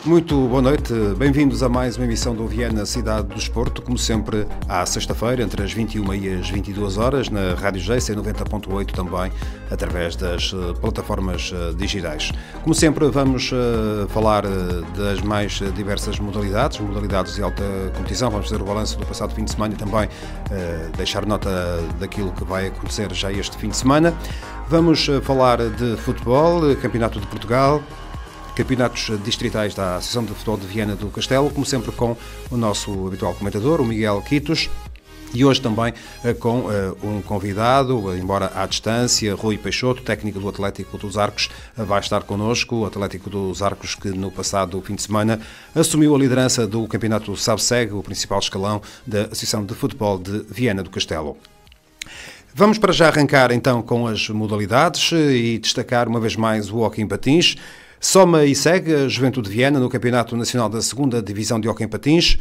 Muito boa noite, bem-vindos a mais uma emissão do Viana Cidade do Desporto, como sempre à sexta-feira, entre as 21 e as 22 horas, na Rádio GC 90.8 também, através das plataformas digitais. Como sempre, vamos falar das mais diversas modalidades de alta competição, vamos fazer o balanço do passado fim de semana e também deixar nota daquilo que vai acontecer já este fim de semana. Vamos falar de futebol, Campeonato de Portugal, campeonatos distritais da Associação de Futebol de Viana do Castelo, como sempre com o nosso habitual comentador, o Miguel Quitos, e hoje também com um convidado, embora à distância, Rui Peixoto, técnico do Atlético dos Arcos, vai estar connosco. O Atlético dos Arcos, que no passado fim de semana assumiu a liderança do campeonato SABSEG, o principal escalão da Associação de Futebol de Viana do Castelo. Vamos para já arrancar então com as modalidades e destacar uma vez mais o hóquei em patins. Soma e segue a Juventude de Viana no Campeonato Nacional da 2ª Divisão de Hóquei em Patins.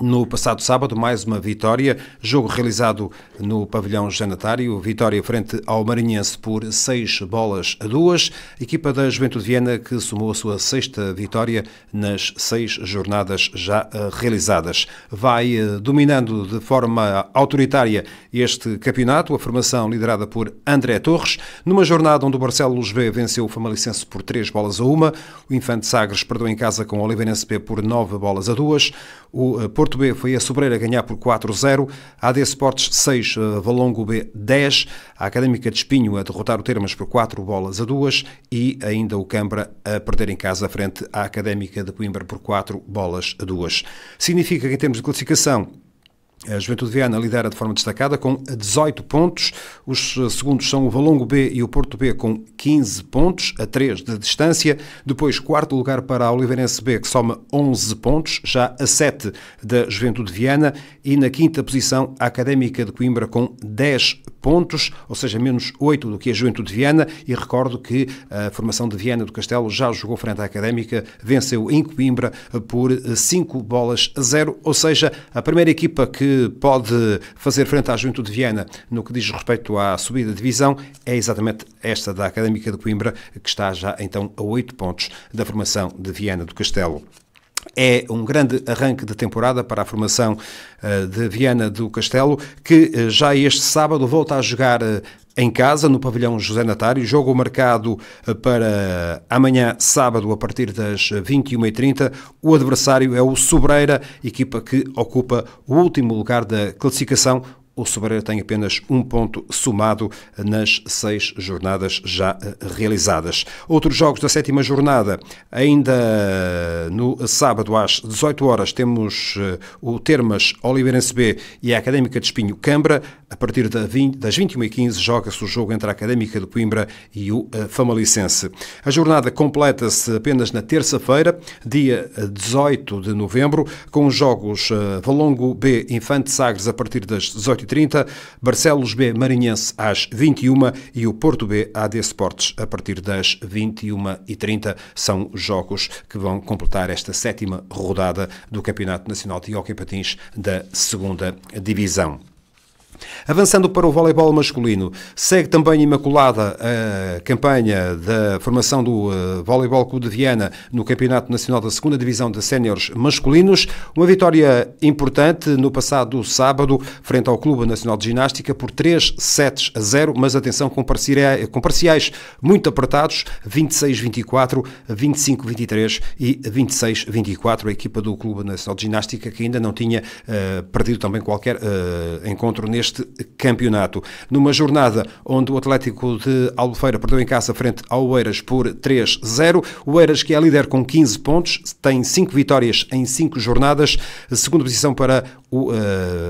No passado sábado, mais uma vitória, jogo realizado no pavilhão José Natário, vitória frente ao Marinhense por 6-2. Equipa da Juventude de Viana que somou a sua 6ª vitória nas 6 jornadas já realizadas. Vai dominando de forma autoritária este campeonato, a formação liderada por André Torres, numa jornada onde o Barcelos B venceu o Famalichense por 3-1, o Infante Sagres perdeu em casa com o Oliveirense B por 9-2, o Porto B foi a Sobreira a ganhar por 4-0, a AD Sports 6, Valongo B 10, a Académica de Espinho a derrotar o Termas por 4-2 e ainda o Cambra a perder em casa frente à Académica de Coimbra por 4-2. Significa que em termos de classificação, a Juventude de Viana lidera de forma destacada com 18 pontos. Os segundos são o Valongo B e o Porto B com 15 pontos, a 3 de distância. Depois, quarto lugar para a Oliveirense B, que soma 11 pontos, já a 7 da Juventude de Viana. E na quinta posição, a Académica de Coimbra com 10 pontos, ou seja, menos 8 do que a Juventude de Viana. E recordo que a formação de Viana do Castelo já jogou frente à Académica, venceu em Coimbra por 5-0, ou seja, a primeira equipa que pode fazer frente à Juventude de Viana no que diz respeito à subida de divisão é exatamente esta da Académica de Coimbra, que está já então a 8 pontos da formação de Viana do Castelo. É um grande arranque de temporada para a formação de Viana do Castelo, que já este sábado volta a jogar em casa, no pavilhão José Natário, jogo marcado para amanhã, sábado, a partir das 21h30. O adversário é o Sobreira, equipa que ocupa o último lugar da classificação. O Sobreira tem apenas um ponto somado nas 6 jornadas já realizadas. Outros jogos da 7ª jornada, ainda no sábado às 18 horas, temos o Termas Oliveirense B e a Académica de Espinho Cambra. A partir das 21h15 joga-se o jogo entre a Académica de Coimbra e o Famalichense. A jornada completa-se apenas na terça-feira, dia 18 de novembro, com os jogos Valongo B Infante Sagres a partir das 18h30, Barcelos B Marinhense às 21h e o Porto B AD Sports a partir das 21h30. São os jogos que vão completar esta 7ª rodada do Campeonato Nacional de Hóquei em Patins da 2ª Divisão. Avançando para o voleibol masculino, segue também imaculada a campanha da formação do Voleibol Clube de Viana no Campeonato Nacional da 2ª Divisão de Séniores masculinos. Uma vitória importante no passado sábado, frente ao Clube Nacional de Ginástica, por 3-0, mas atenção, com parciais muito apertados, 26-24, 25-23 e 26-24. A equipa do Clube Nacional de Ginástica, que ainda não tinha perdido também qualquer encontro neste campeonato. Numa jornada onde o Atlético de Albufeira perdeu em casa frente ao Oeiras por 3-0. O Oeiras, que é líder com 15 pontos, tem 5 vitórias em 5 jornadas. Segunda posição para o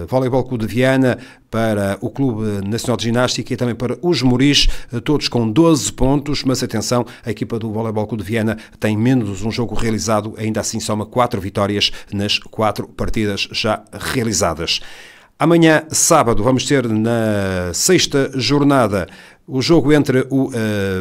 Voleibol Clube de Viana, para o Clube Nacional de Ginástica e também para os Moris, todos com 12 pontos, mas atenção, a equipa do Voleibol Clube de Viana tem menos um jogo realizado, ainda assim soma 4 vitórias nas 4 partidas já realizadas. Amanhã, sábado, vamos ter na 6ª jornada o jogo entre o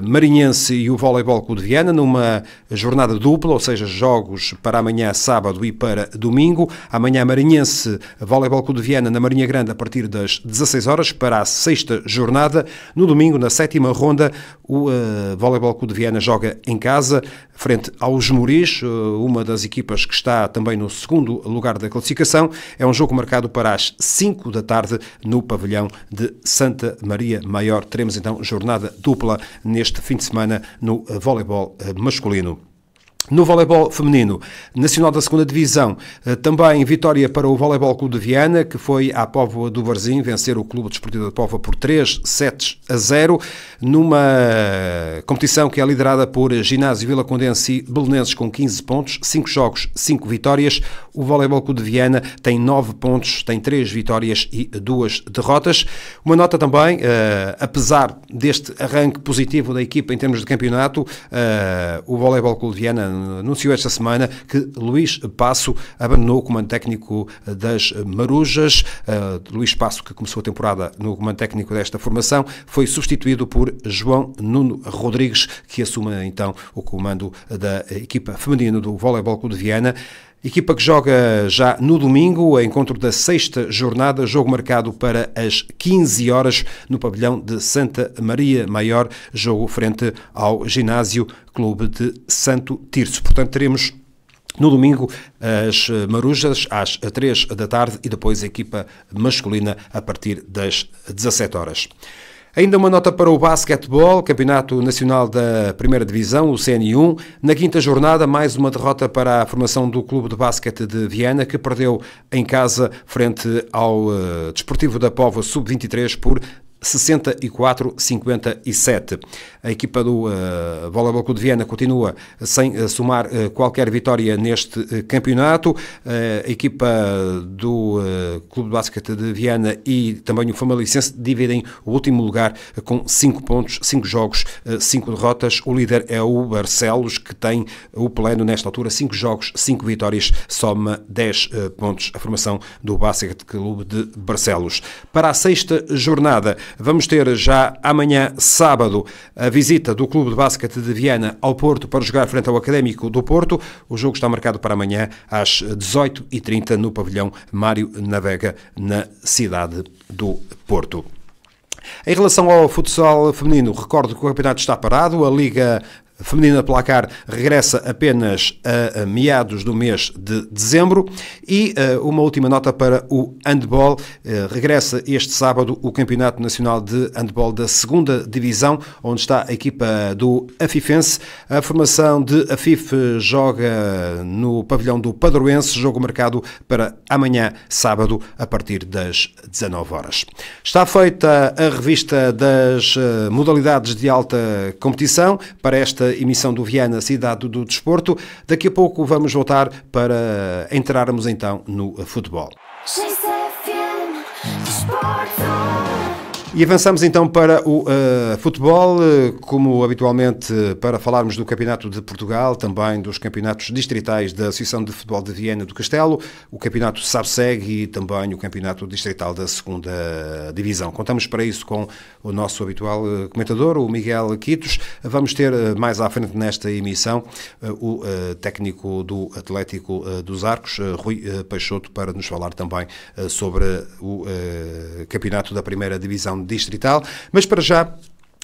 Marinhense e o Voleibol Clube de Viana, numa jornada dupla, ou seja, jogos para amanhã, sábado e para domingo. Amanhã, Marinhense, Voleibol Clube de Viana na Marinha Grande a partir das 16 horas para a sexta jornada. No domingo, na sétima ronda, o Voleibol Clube de Viana joga em casa, frente aos Moris, uma das equipas que está também no segundo lugar da classificação. É um jogo marcado para as 5 da tarde no pavilhão de Santa Maria Maior. Teremos então jornada dupla neste fim de semana no voleibol masculino. No voleibol feminino, nacional da 2ª Divisão, também vitória para o Voleibol Clube de Viana, que foi à Póvoa do Varzim vencer o Clube Desportivo da Póvoa por 3-7-0, numa competição que é liderada por Ginásio Vila Condense e Belenenses com 15 pontos, 5 jogos, 5 vitórias. O Voleibol Clube de Viana tem 9 pontos, tem 3 vitórias e 2 derrotas. Uma nota também, apesar deste arranque positivo da equipa em termos de campeonato, o Voleibol Clube de Viana anunciou esta semana que Luís Passo abandonou o comando técnico das Marujas. Luís Passo, que começou a temporada no comando técnico desta formação, foi substituído por João Nuno Rodrigues, que assume então o comando da equipa feminina do Voleibol Clube de Viana. Equipa que joga já no domingo, encontro da sexta jornada, jogo marcado para as 15 horas no pavilhão de Santa Maria Maior, jogo frente ao Ginásio Clube de Santo Tirso. Portanto, teremos no domingo as Marujas às 3 da tarde e depois a equipa masculina a partir das 17 horas. Ainda uma nota para o basquetebol, Campeonato Nacional da 1ª Divisão, o CN1. Na 5ª jornada, mais uma derrota para a formação do Clube de Basquete de Viana, que perdeu em casa frente ao Desportivo da Póvoa Sub-23 por 64-57. A equipa do Voleibol Clube de Viana continua sem somar qualquer vitória neste campeonato. A equipa do Clube de Basquete de Viana e também o Famalicense dividem o último lugar com 5 pontos, 5 jogos, 5 derrotas. O líder é o Barcelos, que tem o pleno nesta altura, 5 jogos, 5 vitórias, soma 10 pontos a formação do Basquete Clube de Barcelos. Para a sexta jornada, vamos ter já amanhã, sábado, a visita do Clube de Basquete de Viana ao Porto para jogar frente ao Académico do Porto. O jogo está marcado para amanhã às 18h30 no pavilhão Mário Navega, na cidade do Porto. Em relação ao futsal feminino, recordo que o campeonato está parado, a Liga Feminina Placar regressa apenas a meados do mês de dezembro. E uma última nota para o handball. Regressa este sábado o Campeonato Nacional de Handball da 2ª Divisão, onde está a equipa do Afifense. A formação de Afif joga no pavilhão do Padroense, jogo marcado para amanhã, sábado, a partir das 19 horas. Está feita a revista das modalidades de alta competição para esta emissão do Viana Cidade do Desporto. Daqui a pouco vamos voltar para entrarmos então no futebol. E avançamos então para o futebol, como habitualmente, para falarmos do Campeonato de Portugal, também dos campeonatos distritais da Associação de Futebol de Viana do Castelo, o Campeonato SABSEG e também o Campeonato Distrital da 2ª Divisão. Contamos para isso com o nosso habitual comentador, o Miguel Quitos. Vamos ter mais à frente nesta emissão o técnico do Atlético dos Arcos, Rui Peixoto, para nos falar também sobre o Campeonato da 1ª Divisão distrital, mas para já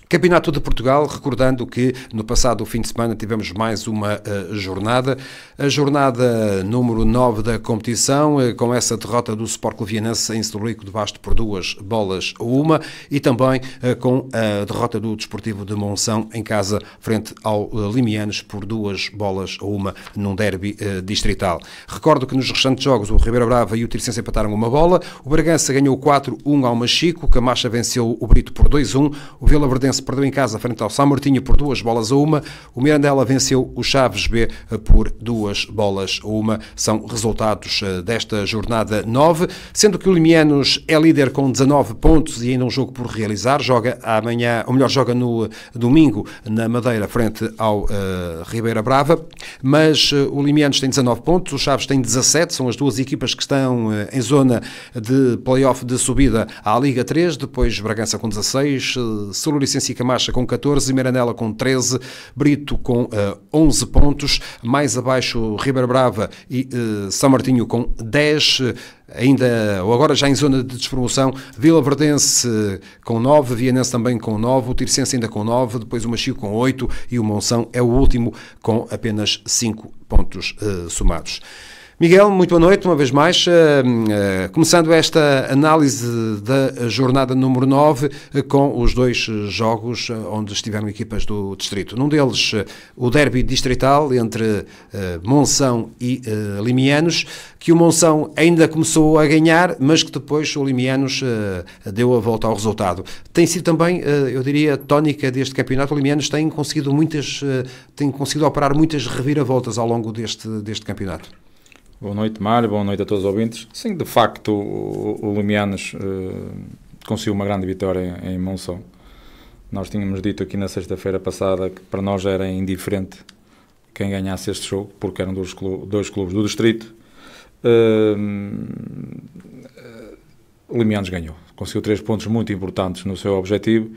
Campeonato de Portugal, recordando que no passado fim de semana tivemos mais uma jornada, a jornada número 9 da competição, com essa derrota do Sport Clube Vianense em Celurico de Basto por 2-1, e também com a derrota do Desportivo de Monção em casa frente ao Limianos por 2-1 num derby distrital. Recordo que nos restantes jogos o Ribeira Brava e o Tirsense empataram uma bola, o Bragança ganhou 4-1 ao Machico, o Camacha venceu o Brito por 2-1, o Vila Verdense perdeu em casa frente ao São Martinho por 2-1, o Mirandela venceu o Chaves B por 2-1. São resultados desta jornada 9, sendo que o Limianos é líder com 19 pontos e ainda um jogo por realizar, joga amanhã, ou melhor, joga no domingo na Madeira frente ao Ribeira Brava, mas o Limianos tem 19 pontos, o Chaves tem 17, são as duas equipas que estão em zona de play-off de subida à Liga 3, depois Bragança com 16, Suluricense Valência e Camacha com 14, Miranela com 13, Brito com 11 pontos, mais abaixo Ribeira Brava e São Martinho com 10, ainda, ou agora já em zona de despromoção, Vila Verdense com 9, Vianense também com 9, o Tirsense ainda com 9, depois o Machico com 8 e o Monção é o último com apenas 5 pontos somados. Miguel, muito boa noite, uma vez mais. Começando esta análise da jornada número 9, com os dois jogos onde estiveram equipas do distrito. Num deles, o derby distrital entre Monção e Limianos, que o Monção ainda começou a ganhar, mas que depois o Limianos deu a volta ao resultado. Tem sido também, eu diria, tónica deste campeonato. O Limianos tem conseguido operar muitas reviravoltas ao longo deste campeonato. Boa noite, Mário, boa noite a todos os ouvintes. Sim, de facto, o Limianos conseguiu uma grande vitória em Monção. Nós tínhamos dito aqui na sexta-feira passada que para nós era indiferente quem ganhasse este jogo, porque eram dois clubes do distrito. O Limianos ganhou, conseguiu 3 pontos muito importantes no seu objetivo,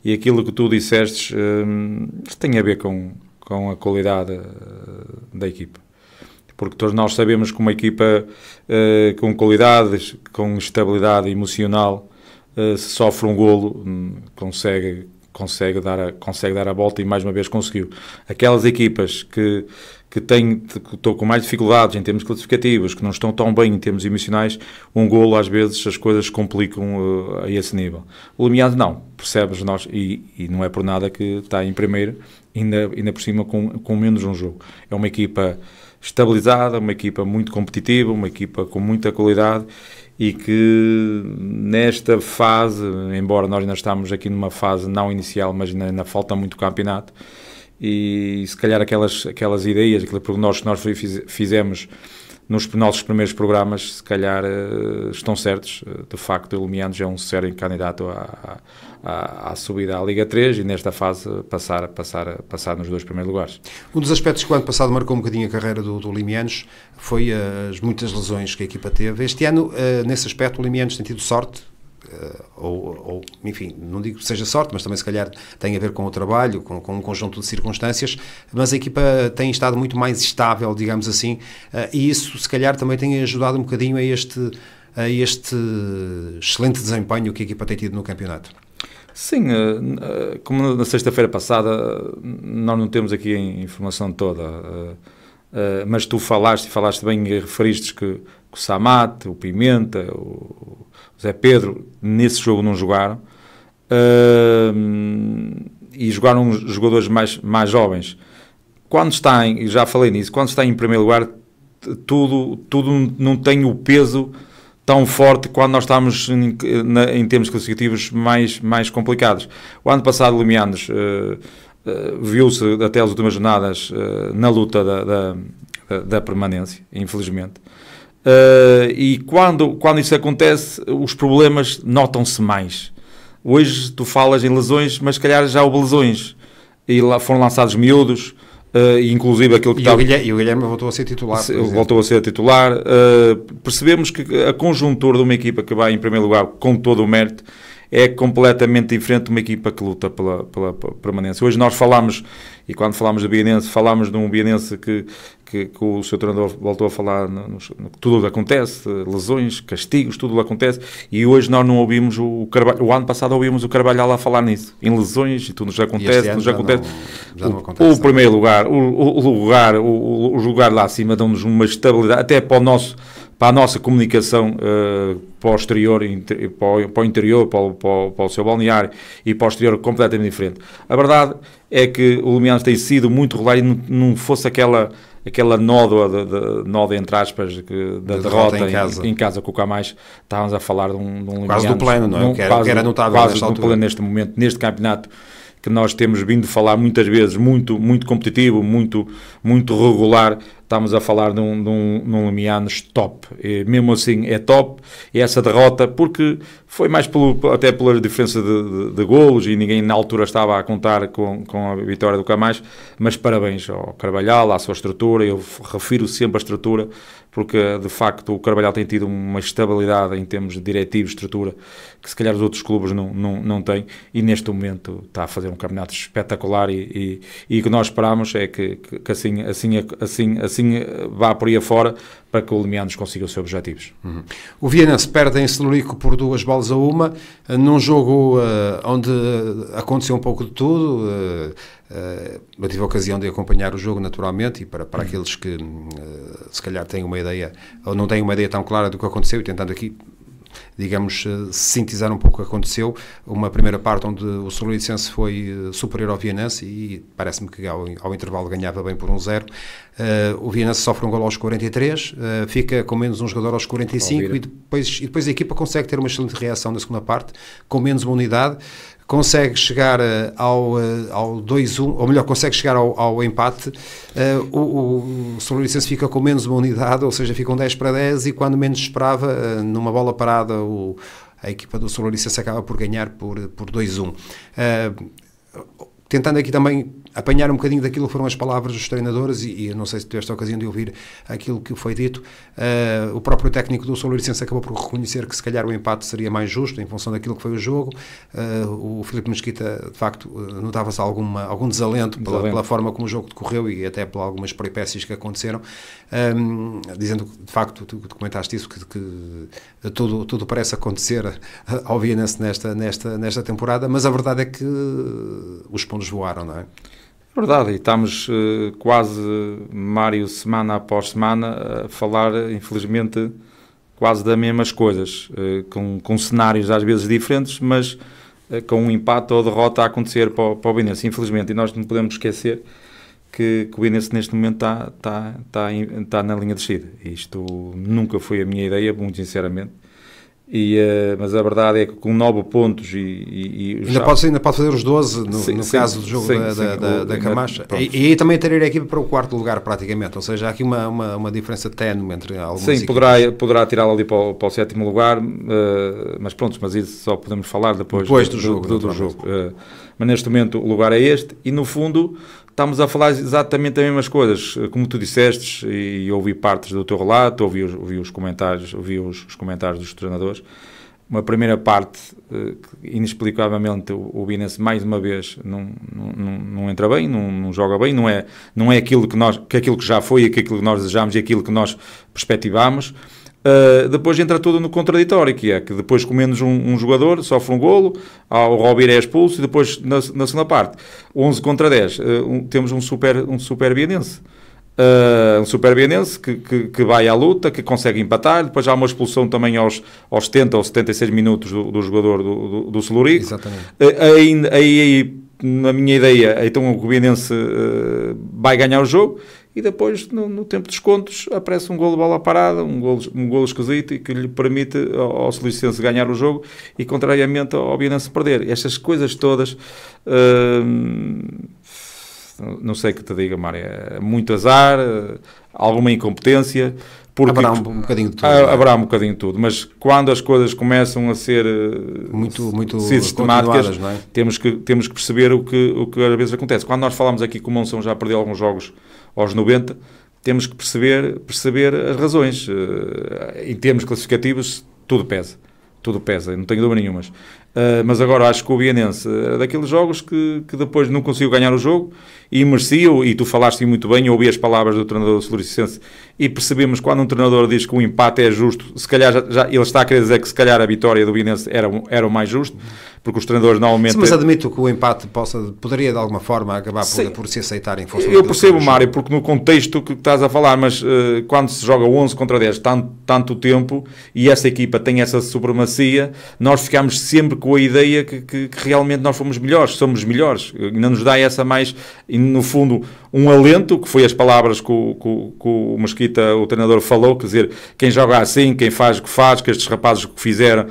e aquilo que tu disseste tem a ver com a qualidade da equipa. Porque todos nós sabemos que uma equipa com qualidade, com estabilidade emocional, se sofre um golo, consegue dar a volta, e mais uma vez conseguiu. Aquelas equipas que estão com mais dificuldades em termos classificativos, que não estão tão bem em termos emocionais, um golo às vezes as coisas complicam a esse nível. O Limianos não, percebes nós, e não é por nada que está em primeiro, ainda por cima com menos um jogo. É uma equipa estabilizada, uma equipa muito competitiva, uma equipa com muita qualidade, e que nesta fase, embora nós ainda estamos aqui numa fase não inicial, mas ainda falta muito campeonato, e se calhar aquelas ideias, aquele prognóstico que nós fizemos nos nossos primeiros programas, se calhar estão certos. De facto, o Limianos é um sério candidato à subida à Liga 3, e nesta fase passar nos 2 primeiros lugares. Um dos aspectos que o ano passado marcou um bocadinho a carreira do Limianos foi as muitas lesões que a equipa teve. Este ano, nesse aspecto, o Limianos tem tido sorte, enfim, não digo que seja sorte, mas também se calhar tem a ver com o trabalho, com um conjunto de circunstâncias, mas a equipa tem estado muito mais estável, digamos assim, e isso se calhar também tem ajudado um bocadinho a este excelente desempenho que a equipa tem tido no campeonato. Sim, como na sexta-feira passada, nós não temos aqui a informação toda, mas tu falaste bem e referiste que o Samate, o Pimenta, o Zé Pedro, nesse jogo não jogaram, e jogaram jogadores mais jovens. Quando está e já falei nisso, quando está em primeiro lugar, tudo não tem o peso tão forte quando nós estamos em termos classificativos mais complicados. O ano passado, o Limianos viu-se até as últimas jornadas na luta da permanência, infelizmente. E quando isso acontece, os problemas notam-se mais. Hoje tu falas em lesões, mas se calhar já houve lesões, e lá foram lançados miúdos, inclusive aquele que e o Guilherme voltou a ser titular. Voltou a ser titular. Percebemos que a conjuntura de uma equipa que vai em primeiro lugar com todo o mérito é completamente diferente de uma equipa que luta pela permanência. Hoje nós falamos, e quando falamos do Bienense, falamos de um Bienense que o seu treinador voltou a falar, tudo acontece, lesões, castigos, tudo acontece, e hoje nós não ouvimos o Carvalho. O ano passado ouvimos o Carvalho a falar nisso, em lesões, e tudo nos acontece, já não acontece. O primeiro lugar, o lugar lá acima dão-nos uma estabilidade, até para a nossa comunicação para o exterior, para o interior, para o seu balneário, e para o exterior, completamente diferente. A verdade é que o Limianos tem sido muito regular, e não fosse aquela nódoa, entre aspas, da derrota em casa com o Camais, estávamos a falar de um Limianos quase do pleno, não é? Que era notável quase do pleno neste momento, neste campeonato, que nós temos vindo a falar muitas vezes, muito competitivo, muito regular. estamos a falar num Limianos top, e mesmo assim é top, e essa derrota, porque foi mais até pela diferença de golos, e ninguém na altura estava a contar com a vitória do Camacho, mas parabéns ao Carvalhal, à sua estrutura, eu refiro sempre a estrutura, porque de facto o Carvalhal tem tido uma estabilidade em termos de diretivos, estrutura, que se calhar os outros clubes não têm, e neste momento está a fazer um campeonato espetacular, e o que nós esperamos é que assim vá por aí afora, para que o Limianos consiga os seus objetivos. O Vianense perde em Celurico por 2-1, num jogo onde aconteceu um pouco de tudo. Eu tive a ocasião de acompanhar o jogo naturalmente, e para aqueles que se calhar têm uma ideia, ou não têm uma ideia tão clara do que aconteceu, e tentando aqui, digamos, sintetizar um pouco o que aconteceu, uma primeira parte onde o Soluricense foi superior ao Vianense, e parece-me que ao intervalo ganhava bem por 1-0. O Vianense sofre um gol aos 43, fica com menos um jogador aos 45, e depois a equipa consegue ter uma excelente reação na segunda parte, com menos uma unidade, consegue chegar ao 2-1, ou melhor, consegue chegar ao empate. O Soluricense fica com menos uma unidade, ou seja, ficam 10-10, e quando menos esperava, numa bola parada, a equipa do Soluricense acaba por ganhar por 2-1. Tentando aqui também apanhar um bocadinho daquilo que foram as palavras dos treinadores, e eu não sei se tiveste a ocasião de ouvir aquilo que foi dito. O próprio técnico do Soluricense acabou por reconhecer que se calhar o empate seria mais justo em função daquilo que foi o jogo. O Filipe Mesquita, de facto, notava-se algum desalento pela forma como o jogo decorreu, e até por algumas peripécias que aconteceram, dizendo que, de facto, tu comentaste isso, que tudo parece acontecer ao Vianense nesta temporada, mas a verdade é que os pontos voaram, não é? É verdade, e estamos quase, Mário, semana após semana, a falar, infelizmente, quase das mesmas coisas, com cenários às vezes diferentes, mas com um empate ou derrota a acontecer para o Belenenses, infelizmente. E nós não podemos esquecer que o Belenenses neste momento está na linha de descida. Isto nunca foi a minha ideia, muito sinceramente. Mas a verdade é que com 9 pontos ainda pode fazer os 12 no caso do jogo da Camacha, e aí também teria a equipa para o 4º lugar praticamente, ou seja, há aqui uma diferença ténue entre algumas equipas. Poderá tirá-la ali para o 7º lugar, mas pronto, mas isso só podemos falar depois do jogo. Mas neste momento o lugar é este, e no fundo estamos a falar exatamente as mesmas coisas, como tu disseste, e ouvi partes do teu relato, ouvi os comentários dos treinadores. Uma primeira parte, inexplicavelmente, o Belenenses mais uma vez não entra bem, não joga bem, não é aquilo que já foi, aquilo que nós desejámos e aquilo que nós perspectivámos. Depois entra tudo no contraditório, que é que depois, com menos um jogador, sofre um golo, o Robir é expulso, e depois na segunda parte, 11 contra 10, temos um super Belenense. Um super Belenense que vai à luta, que consegue empatar. Depois há uma expulsão também aos 70 ou 76 minutos do jogador do Celurico. Exatamente. Aí, na minha ideia, então o Belenense vai ganhar o jogo. E depois, no tempo de descontos, aparece um golo de bola parada, um golo esquisito, e que lhe permite ao Soluricense ganhar o jogo, e contrariamente ao Belenense perder. Estas coisas todas, não sei o que te diga, Mário, é muito azar, alguma incompetência. Haverá um bocadinho de tudo. Haverá um bocadinho de tudo, mas quando as coisas começam a ser muito sistemáticas, não é? temos que perceber o que às vezes acontece. Quando nós falamos aqui que o Monção já perdeu alguns jogos aos 90, temos que perceber as razões. Em termos classificativos, tudo pesa, não tenho dúvida nenhuma. Mas agora acho que o Belenense é daqueles jogos que depois não conseguiu ganhar o jogo, e merecia, e tu falaste muito bem, eu ouvi as palavras do treinador do Soluricense, e percebemos que quando um treinador diz que o empate é justo, se calhar já ele está a querer dizer que se calhar a vitória do Belenense era o mais justo, porque os treinadores normalmente... Sim, mas admito que o empate poderia de alguma forma acabar por se aceitar em função... Eu percebo, Mário, porque no contexto que estás a falar, mas quando se joga 11 contra 10 tanto tempo, e essa equipa tem essa supremacia, nós ficamos sempre com a ideia que realmente nós somos melhores, e não nos dá essa mais, e no fundo, um alento, que foi as palavras que o Mesquita, o treinador, falou, quer dizer, quem joga assim, quem faz o que faz, que estes rapazes que fizeram,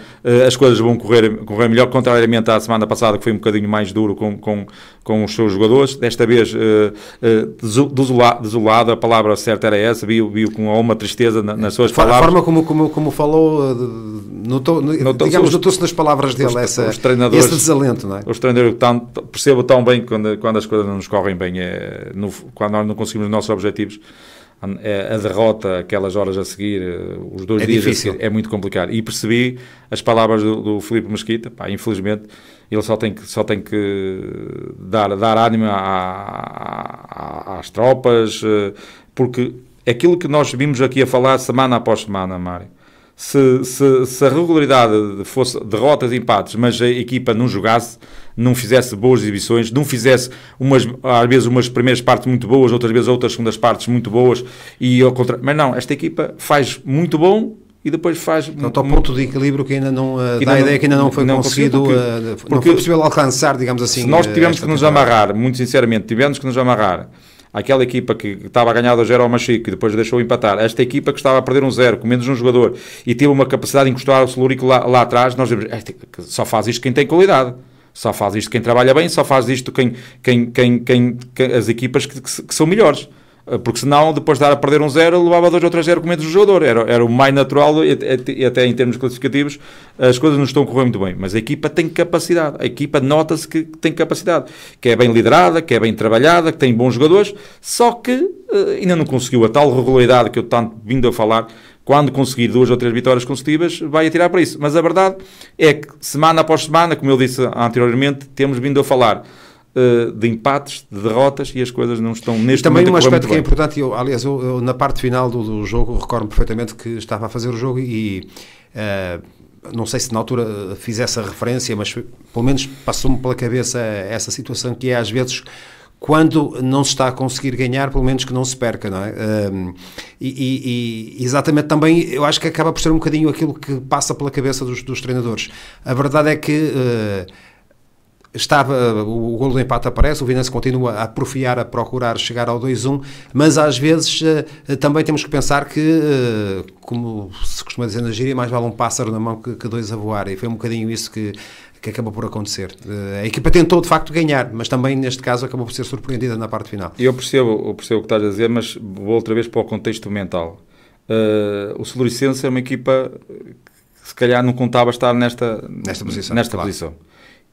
as coisas vão correr melhor, contrariamente à semana passada, que foi um bocadinho mais duro com os seus jogadores, desta vez desolado, a palavra certa era essa, viu com alguma tristeza nas suas palavras. A forma como falou, notou-se nas palavras dele esse desalento, não é? Os treinadores percebam tão bem quando as coisas não nos correm bem, quando nós não conseguimos os nossos objetivos, a derrota, aquelas horas a seguir, os 2 dias difícil. A seguir, é muito complicado. E percebi as palavras do Filipe Mesquita, infelizmente, ele só tem que dar ânimo às tropas, porque aquilo que nós vimos aqui a falar semana após semana, Mário, se a regularidade fosse derrotas e empates, mas a equipa não jogasse, não fizesse boas exibições, não fizesse às vezes umas primeiras partes muito boas, outras vezes outras segundas partes muito boas, e ao contrário, mas não, esta equipa faz muito bom e depois faz... Então, ao ponto de equilíbrio que ainda não dá a ideia que ainda não foi conseguido, não foi possível alcançar, digamos assim. Se nós tivemos que nos amarrar, muito sinceramente, àquela equipa que estava a ganhar 2-0 ao Machico e depois deixou empatar, esta equipa que estava a perder 1-0 com menos um jogador e teve uma capacidade de encostar o Celúrico lá atrás, nós dizemos, só faz isto quem tem qualidade. Só faz isto quem trabalha bem, só faz isto as equipas que são melhores. Porque senão, depois de dar a perder 1-0, levava 2 ou 3-0 com menos o jogador. Era o mais natural e até em termos classificativos as coisas não estão a correr muito bem. Mas a equipa tem capacidade. A equipa nota-se que tem capacidade. Que é bem liderada, que é bem trabalhada, que tem bons jogadores. Só que ainda não conseguiu a tal regularidade que eu tanto vindo a falar. Quando conseguir 2 ou 3 vitórias consecutivas, vai atirar para isso. Mas a verdade é que, semana após semana, como eu disse anteriormente, temos vindo a falar de empates, de derrotas, e as coisas não estão neste momento a correr muito bem. Também um aspecto que é importante, eu na parte final do jogo, recordo-me perfeitamente que estava a fazer o jogo e não sei se na altura fiz essa referência, mas pelo menos passou-me pela cabeça essa situação que é às vezes... Quando não se está a conseguir ganhar, pelo menos que não se perca, não é? E exatamente também, eu acho que acaba por ser um bocadinho aquilo que passa pela cabeça dos treinadores. A verdade é que o golo do empate aparece, o Vinense continua a porfiar, a procurar chegar ao 2-1, mas às vezes também temos que pensar que, como se costuma dizer na gíria, mais vale um pássaro na mão que 2 a voar, e foi um bocadinho isso que acabou por acontecer. A equipa tentou de facto ganhar, mas também neste caso acabou por ser surpreendida na parte final. Eu percebo o que estás a dizer, mas vou outra vez para o contexto mental. O Celuricense é uma equipa que se calhar não contava estar nesta posição.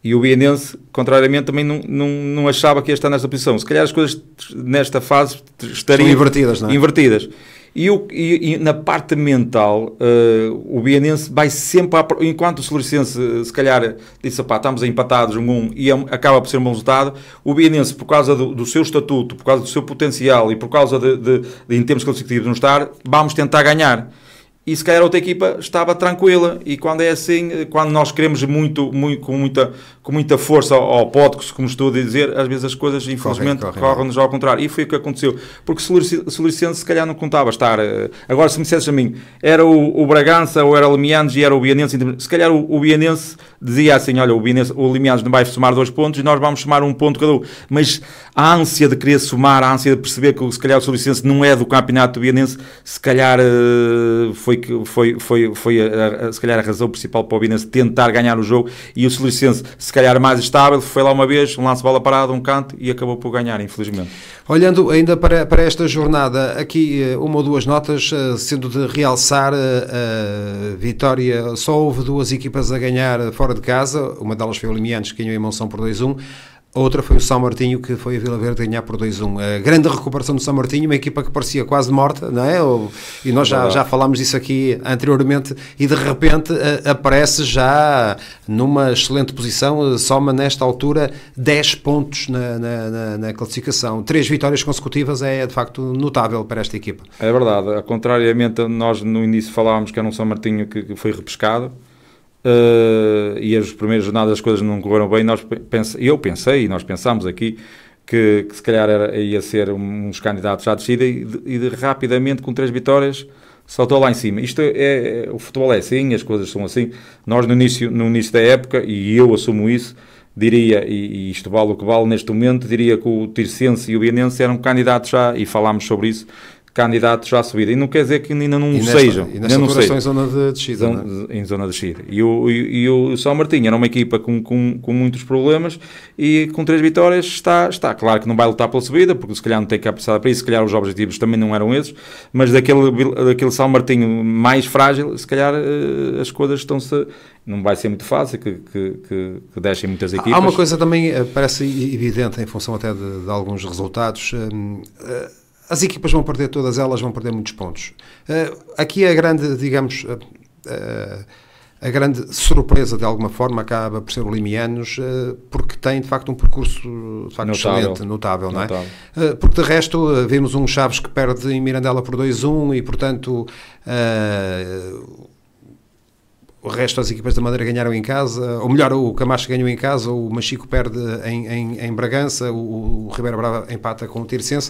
E o Bienense, contrariamente, também não achava que ia estar nesta posição. Se calhar as coisas nesta fase estariam invertidas, não é? Invertidas. E na parte mental, o Bienense vai sempre, enquanto o Celuricense se calhar disse, estamos empatados 1-1 e acaba por ser um bom resultado, o Bienense, por causa do seu estatuto, por causa do seu potencial e por causa de em termos classificativos não estar, vamos tentar ganhar. E se calhar a outra equipa estava tranquila, e quando é assim, quando nós queremos com muita força ao pódicos, como estou a dizer, às vezes as coisas infelizmente correm-nos ao contrário, e foi o que aconteceu, porque o Celuricense se calhar não contava estar, agora se me dissesses a mim, era o Bragança ou era o Limianes e era o Bienense, se calhar o Bienense dizia assim, olha, o Limianes não vai somar 2 pontos e nós vamos somar 1 ponto cada um, mas a ânsia de querer somar, a ânsia de perceber que se calhar o Celuricense não é do campeonato do Bienense, se calhar foi se calhar a razão principal para o Bienense tentar ganhar o jogo, e o Celuricense se calhar mais estável, foi lá uma vez, um lance de bola parada, um canto, e acabou por ganhar, infelizmente. Olhando ainda para esta jornada, aqui 1 ou 2 notas, sendo de realçar a vitória, só houve 2 equipas a ganhar fora de casa, uma delas foi o Limianes, que ganhou em Monção por 2-1, a outra foi o São Martinho, que foi a Vila Verde ganhar por 2-1. A grande recuperação do São Martinho, uma equipa que parecia quase morta, não é? E nós já falámos disso aqui anteriormente, e de repente aparece já numa excelente posição, soma nesta altura 10 pontos na classificação. 3 vitórias consecutivas é de facto notável para esta equipa. É verdade, contrariamente, nós no início falávamos que era um São Martinho que foi repescado, e as primeiras jornadas as coisas não correram bem, eu pensei, e nós pensámos aqui que se calhar ia ser uns candidatos à descida, e rapidamente com 3 vitórias saltou lá em cima. O futebol é assim, as coisas são assim. Nós no início da época, e eu assumo isso, diria, e isto vale o que vale neste momento, diria que o Tirsense e o Bienense eram candidatos já, e falámos sobre isso, candidatos à subida. E não quer dizer que ainda não sejam. E nesta altura estão em zona de descida. Em zona de descida. E o São Martinho era uma equipa com muitos problemas e com 3 vitórias está. Claro que não vai lutar pela subida, porque se calhar não tem capacidade para isso, se calhar os objetivos também não eram esses, mas daquele São Martinho mais frágil, se calhar as coisas estão-se... Não vai ser muito fácil que deixem muitas equipas. Há uma coisa também, parece evidente, em função até de alguns resultados. As equipas vão perder, todas elas vão perder muitos pontos. Aqui a grande, digamos, a grande surpresa, de alguma forma, acaba por ser o Limianos, porque tem, de facto, um percurso de facto, excelente, notável, não é? Porque, de resto, vimos um Chaves que perde em Mirandela por 2-1 e, portanto... o resto das equipas da Madeira ganharam em casa, ou melhor, o Camacho ganhou em casa, o Machico perde em Bragança, o Ribeira Brava empata com o Tirsense.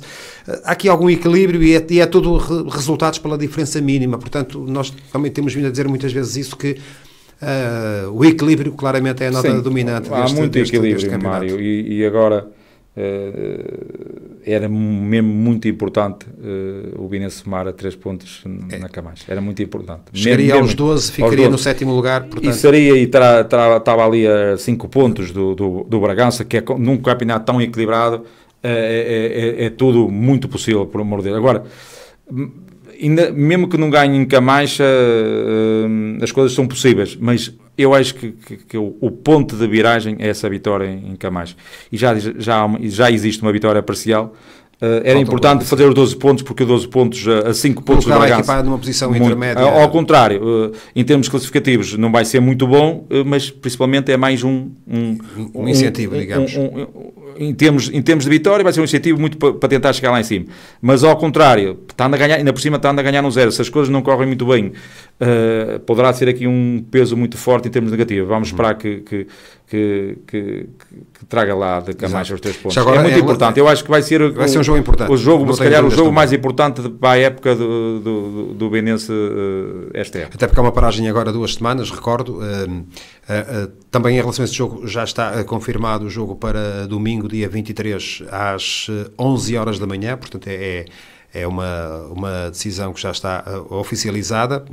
Há aqui algum equilíbrio e é tudo resultados pela diferença mínima, portanto nós também temos vindo a dizer muitas vezes isso, que o equilíbrio claramente é a nota dominante. Há muito equilíbrio, Mário, e agora... era mesmo muito importante o Binense somar a 3 pontos na Camacho, era muito importante. Chegaria aos 12, ficaria no 7º lugar, portanto... E estava ali a 5 pontos do Bragança, que é num campeonato tão equilibrado, é tudo muito possível, por amor de Deus. Agora, mesmo que não ganhe em Camacho, as coisas são possíveis, mas eu acho que o ponto de viragem é essa vitória em Camacho. E já existe uma vitória parcial. Era importante fazer os 12 pontos, porque 12 pontos a 5 pontos do Bragança. Colocar a numa posição intermédia. Ao contrário, em termos classificativos não vai ser muito bom, mas principalmente é mais um incentivo, digamos. Em termos de vitória vai ser um incentivo muito para tentar chegar lá em cima. Mas ao contrário, está a ganhar, ainda por cima está a ganhar no 0. Se as coisas não correm muito bem, poderá ser aqui um peso muito forte em termos negativos. Vamos esperar que traga lá de Camacho os 3 pontos. Agora, é muito importante. Eu acho que vai ser um jogo importante. Se calhar o jogo mais importante para a época do Benense esta época. Até porque há uma paragem agora 2 semanas, recordo. Também em relação a esse jogo já está confirmado o jogo para domingo, dia 23, às 11 horas da manhã, portanto é uma decisão que já está oficializada.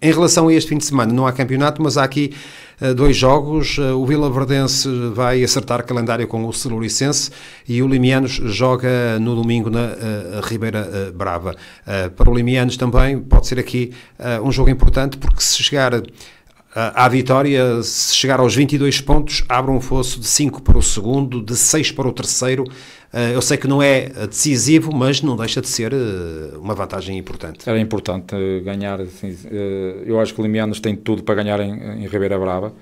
Em relação a este fim de semana, não há campeonato, mas há aqui 2 jogos. O Vilaverdense vai acertar calendário com o Celuricense e o Limianos joga no domingo na Ribeira Brava. Para o Limianos também pode ser aqui um jogo importante, porque se chegar à vitória, se chegar aos 22 pontos, abre um fosso de 5 para o segundo, de 6 para o terceiro. Eu sei que não é decisivo, mas não deixa de ser uma vantagem importante. Era importante ganhar. Assim, eu acho que o Limianos tem tudo para ganhar em Ribeira Brava,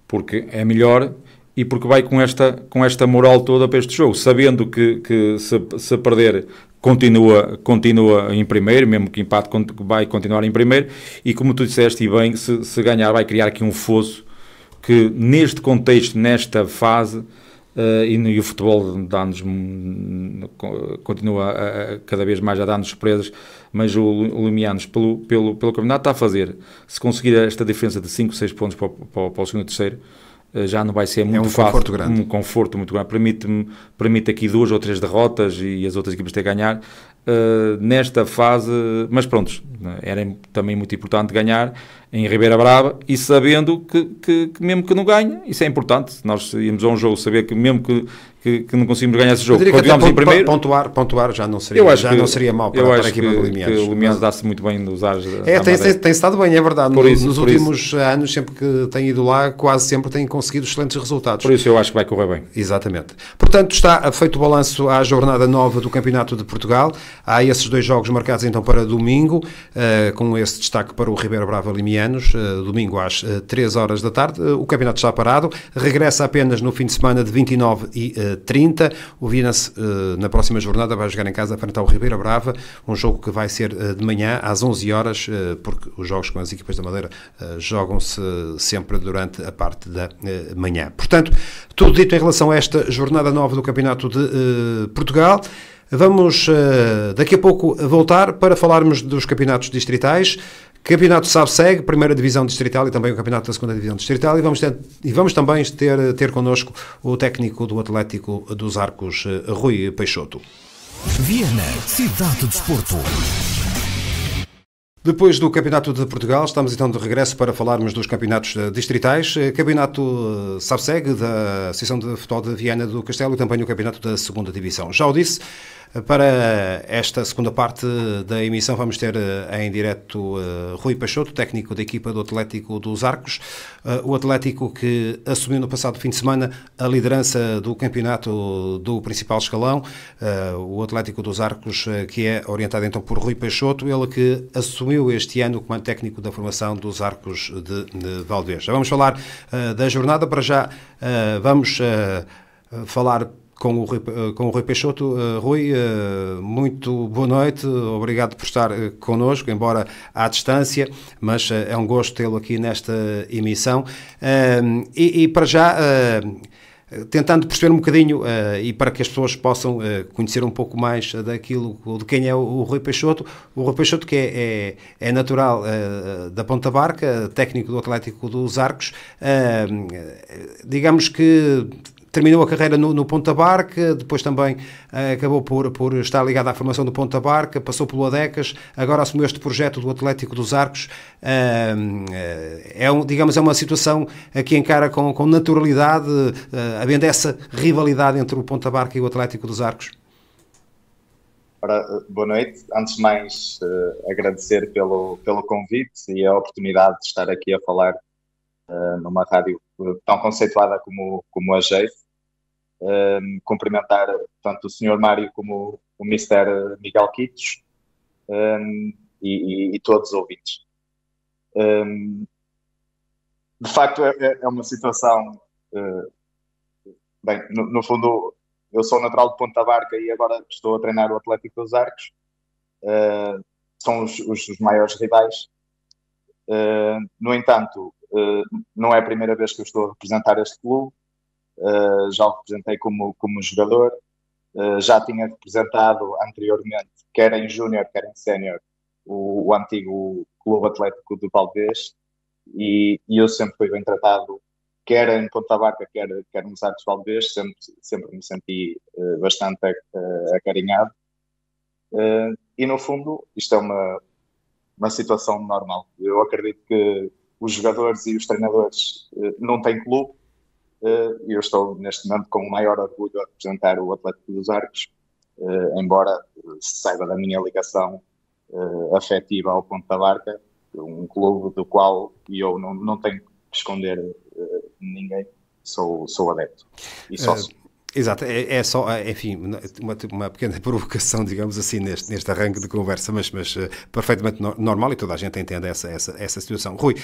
porque é melhor e porque vai com esta moral toda para este jogo, sabendo que se perder continua em primeiro, mesmo que empate vai continuar em primeiro, e como tu disseste, e bem, se ganhar vai criar aqui um fosso que neste contexto, nesta fase, e o futebol dá-nos, continua cada vez mais a dar-nos surpresas, mas o Limianos pelo campeonato está a fazer, se conseguir esta diferença de 5, 6 pontos para o segundo e terceiro, já não vai ser muito fácil. Conforto grande. Um conforto muito grande. Permite aqui 2 ou 3 derrotas e as outras equipas têm a ganhar nesta fase, mas pronto, era também muito importante ganhar em Ribeira Brava e sabendo que mesmo que não ganhe, isso é importante. Nós íamos a um jogo saber que mesmo que não conseguimos ganhar esse jogo, continuamos em primeiro. Pontuar já não seria mau para a equipa do Limianos. Eu acho que o Limianos dá-se muito bem nos ares. Tem estado bem, é verdade. Nos últimos isso. anos, sempre que tem ido lá, quase sempre tem conseguido excelentes resultados. Por isso eu acho que vai correr bem. Exatamente. Portanto, está feito o balanço à jornada 9 do Campeonato de Portugal. Há esses 2 jogos marcados então para domingo, com esse destaque para o Ribeira Brava Limianos, domingo às 3 horas da tarde. O campeonato está parado, regressa apenas no fim de semana de 29 e 30. O Vinense, na próxima jornada, vai jogar em casa frente ao Ribeira Brava, um jogo que vai ser de manhã às 11 horas, porque os jogos com as equipas da Madeira jogam-se sempre durante a parte da manhã. Portanto, tudo dito em relação a esta jornada 9 do Campeonato de Portugal. Vamos daqui a pouco voltar para falarmos dos campeonatos distritais. Campeonato SAB-SEG, primeira divisão distrital e também o campeonato da segunda divisão distrital, e vamos também ter connosco o técnico do Atlético dos Arcos, Rui Peixoto. Viana, cidade do desporto. Depois do Campeonato de Portugal, estamos então de regresso para falarmos dos campeonatos distritais. Campeonato SABSEG da Associação de Futebol de Viana do Castelo e também o Campeonato da 2ª Divisão. Já o disse, para esta segunda parte da emissão vamos ter em direto Rui Peixoto, técnico da equipa do Atlético dos Arcos. O Atlético que assumiu no passado fim de semana a liderança do campeonato do principal escalão. O Atlético dos Arcos que é orientado então por Rui Peixoto, ele que assumiu este ano o comando técnico da formação dos Arcos de Valdevez. Já vamos falar da jornada, para já vamos falar com o Rui Peixoto. Rui, muito boa noite, obrigado por estar connosco, embora à distância, mas é um gosto tê-lo aqui nesta emissão. E para já, tentando perceber um bocadinho e para que as pessoas possam conhecer um pouco mais daquilo, de quem é o Rui Peixoto que é natural da Ponta Barca, técnico do Atlético dos Arcos, digamos que terminou a carreira no Ponta Barca, depois também acabou por estar ligado à formação do Ponta Barca, passou pelo Adecas, agora assumiu este projeto do Atlético dos Arcos. É uma situação que encara com naturalidade, havendo essa rivalidade entre o Ponta Barca e o Atlético dos Arcos. Ora, boa noite. Antes de mais, agradecer pelo convite e a oportunidade de estar aqui a falar numa rádio tão conceituada como a JEIF. Cumprimentar tanto o Sr. Mário como o Mr. Miguel Quitos e todos os ouvintes. De facto, é uma situação... Bem, no fundo, eu sou natural de Ponta Barca e agora estou a treinar o Atlético dos Arcos. São os maiores rivais. No entanto, não é a primeira vez que eu estou a representar este clube. Já o representei como jogador, já tinha representado anteriormente, quer em júnior, quer em sénior, o antigo Clube Atlético de Valdevez, e eu sempre fui bem tratado, quer em Ponta Barca, quer nos Arcos de Valdevez, sempre me senti bastante acarinhado, e no fundo isto é uma situação normal. Eu acredito que os jogadores e os treinadores não têm clube. Eu estou neste momento com o maior orgulho a representar o Atlético dos Arcos, embora se saiba da minha ligação afetiva ao Ponta Barca, um clube do qual eu não tenho que esconder ninguém, sou adepto e sócio. Exato, é só, enfim, uma pequena provocação, digamos assim, neste arranque de conversa, mas perfeitamente normal, e toda a gente entende essa situação. Rui,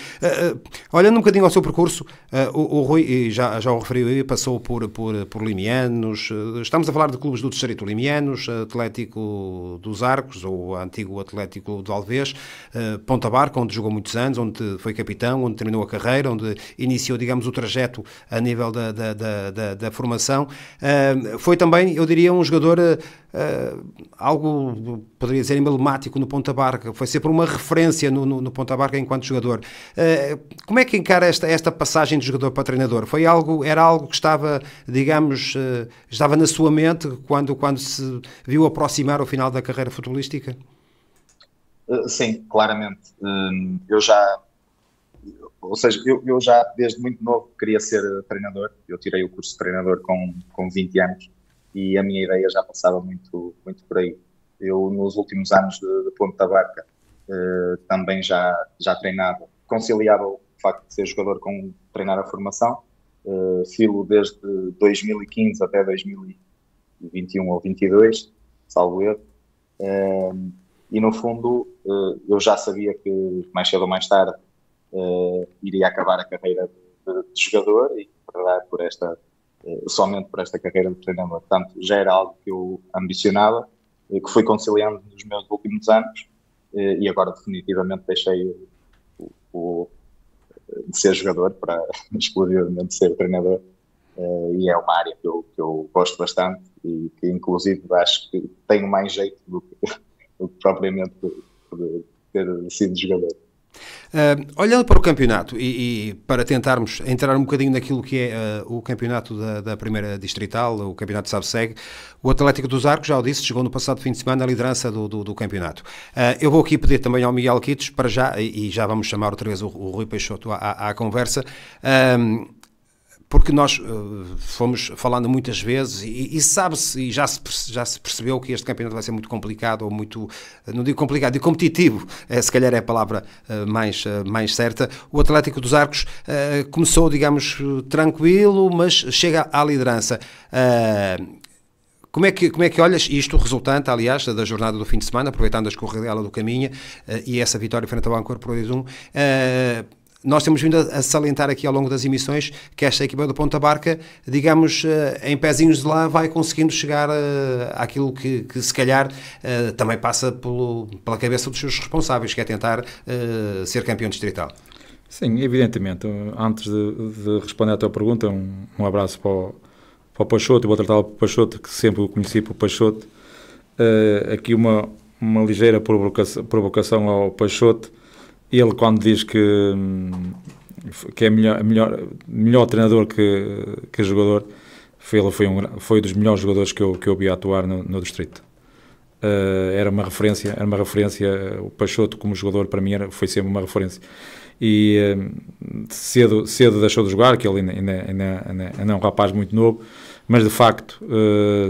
olhando um bocadinho ao seu percurso, o Rui, e já o referiu, passou por Limianos, estamos a falar de clubes do distrito: Limianos, Atlético dos Arcos, ou antigo Atlético de Valdevez, Ponta Barca, onde jogou muitos anos, onde foi capitão, onde terminou a carreira, onde iniciou, digamos, o trajeto a nível da formação. Foi também, eu diria, um jogador algo, poderia dizer, emblemático no Ponta Barca. Foi sempre uma referência no Ponta Barca enquanto jogador. Como é que encara esta passagem de jogador para treinador? Era algo que estava, digamos, estava na sua mente quando se viu aproximar o final da carreira futebolística? Sim, claramente. Eu já desde muito novo queria ser treinador. Eu tirei o curso de treinador com 20 anos e a minha ideia já passava muito por aí. Eu, nos últimos anos de Ponta Barca, também já treinava, conciliava o facto de ser jogador com treinar a formação. Filo desde 2015 até 2021 ou 22, salvo erro. E no fundo, eu já sabia que mais cedo ou mais tarde iria acabar a carreira de jogador e somente por esta carreira de treinador. Portanto, já era algo que eu ambicionava, que fui conciliando nos meus últimos anos, e agora definitivamente deixei de ser jogador para exclusivamente ser treinador, e é uma área que eu gosto bastante e que inclusive acho que tenho mais jeito do que propriamente ter sido jogador. Olhando para o campeonato e para tentarmos entrar um bocadinho naquilo que é o campeonato da primeira distrital, o campeonato de SABSEG, o Atlético dos Arcos, já o disse, chegou no passado fim de semana à liderança do campeonato. Eu vou aqui pedir também ao Miguel Quitos, para já, e já vamos chamar outra vez o Rui Peixoto à conversa, porque nós fomos falando muitas vezes e sabe-se, e já se percebeu que este campeonato vai ser muito complicado, ou muito, não digo complicado, digo competitivo, se calhar é a palavra mais certa. O Atlético dos Arcos começou, digamos, tranquilo, mas chega à liderança. Como é que olhas isto, resultante, aliás, da jornada do fim de semana, aproveitando a escorregadela do Caminha e essa vitória frente ao Ancor por 2-1, nós temos vindo a salientar aqui ao longo das emissões que esta equipa do Ponta Barca, digamos, em pezinhos de lá, vai conseguindo chegar àquilo que se calhar também passa pela cabeça dos seus responsáveis, que é tentar ser campeão distrital. Sim, evidentemente. Antes de responder à tua pergunta, um abraço para o Peixoto. Eu vou tratá-lo por Peixoto, que sempre o conheci por Peixoto. Aqui uma ligeira provocação ao Peixoto. Ele, quando diz que é melhor treinador que jogador, foi dos melhores jogadores que eu vi atuar no distrito. Era uma referência, o Peixoto como jogador para mim foi sempre uma referência. E cedo deixou de jogar, que ele ainda é um rapaz muito novo, mas de facto,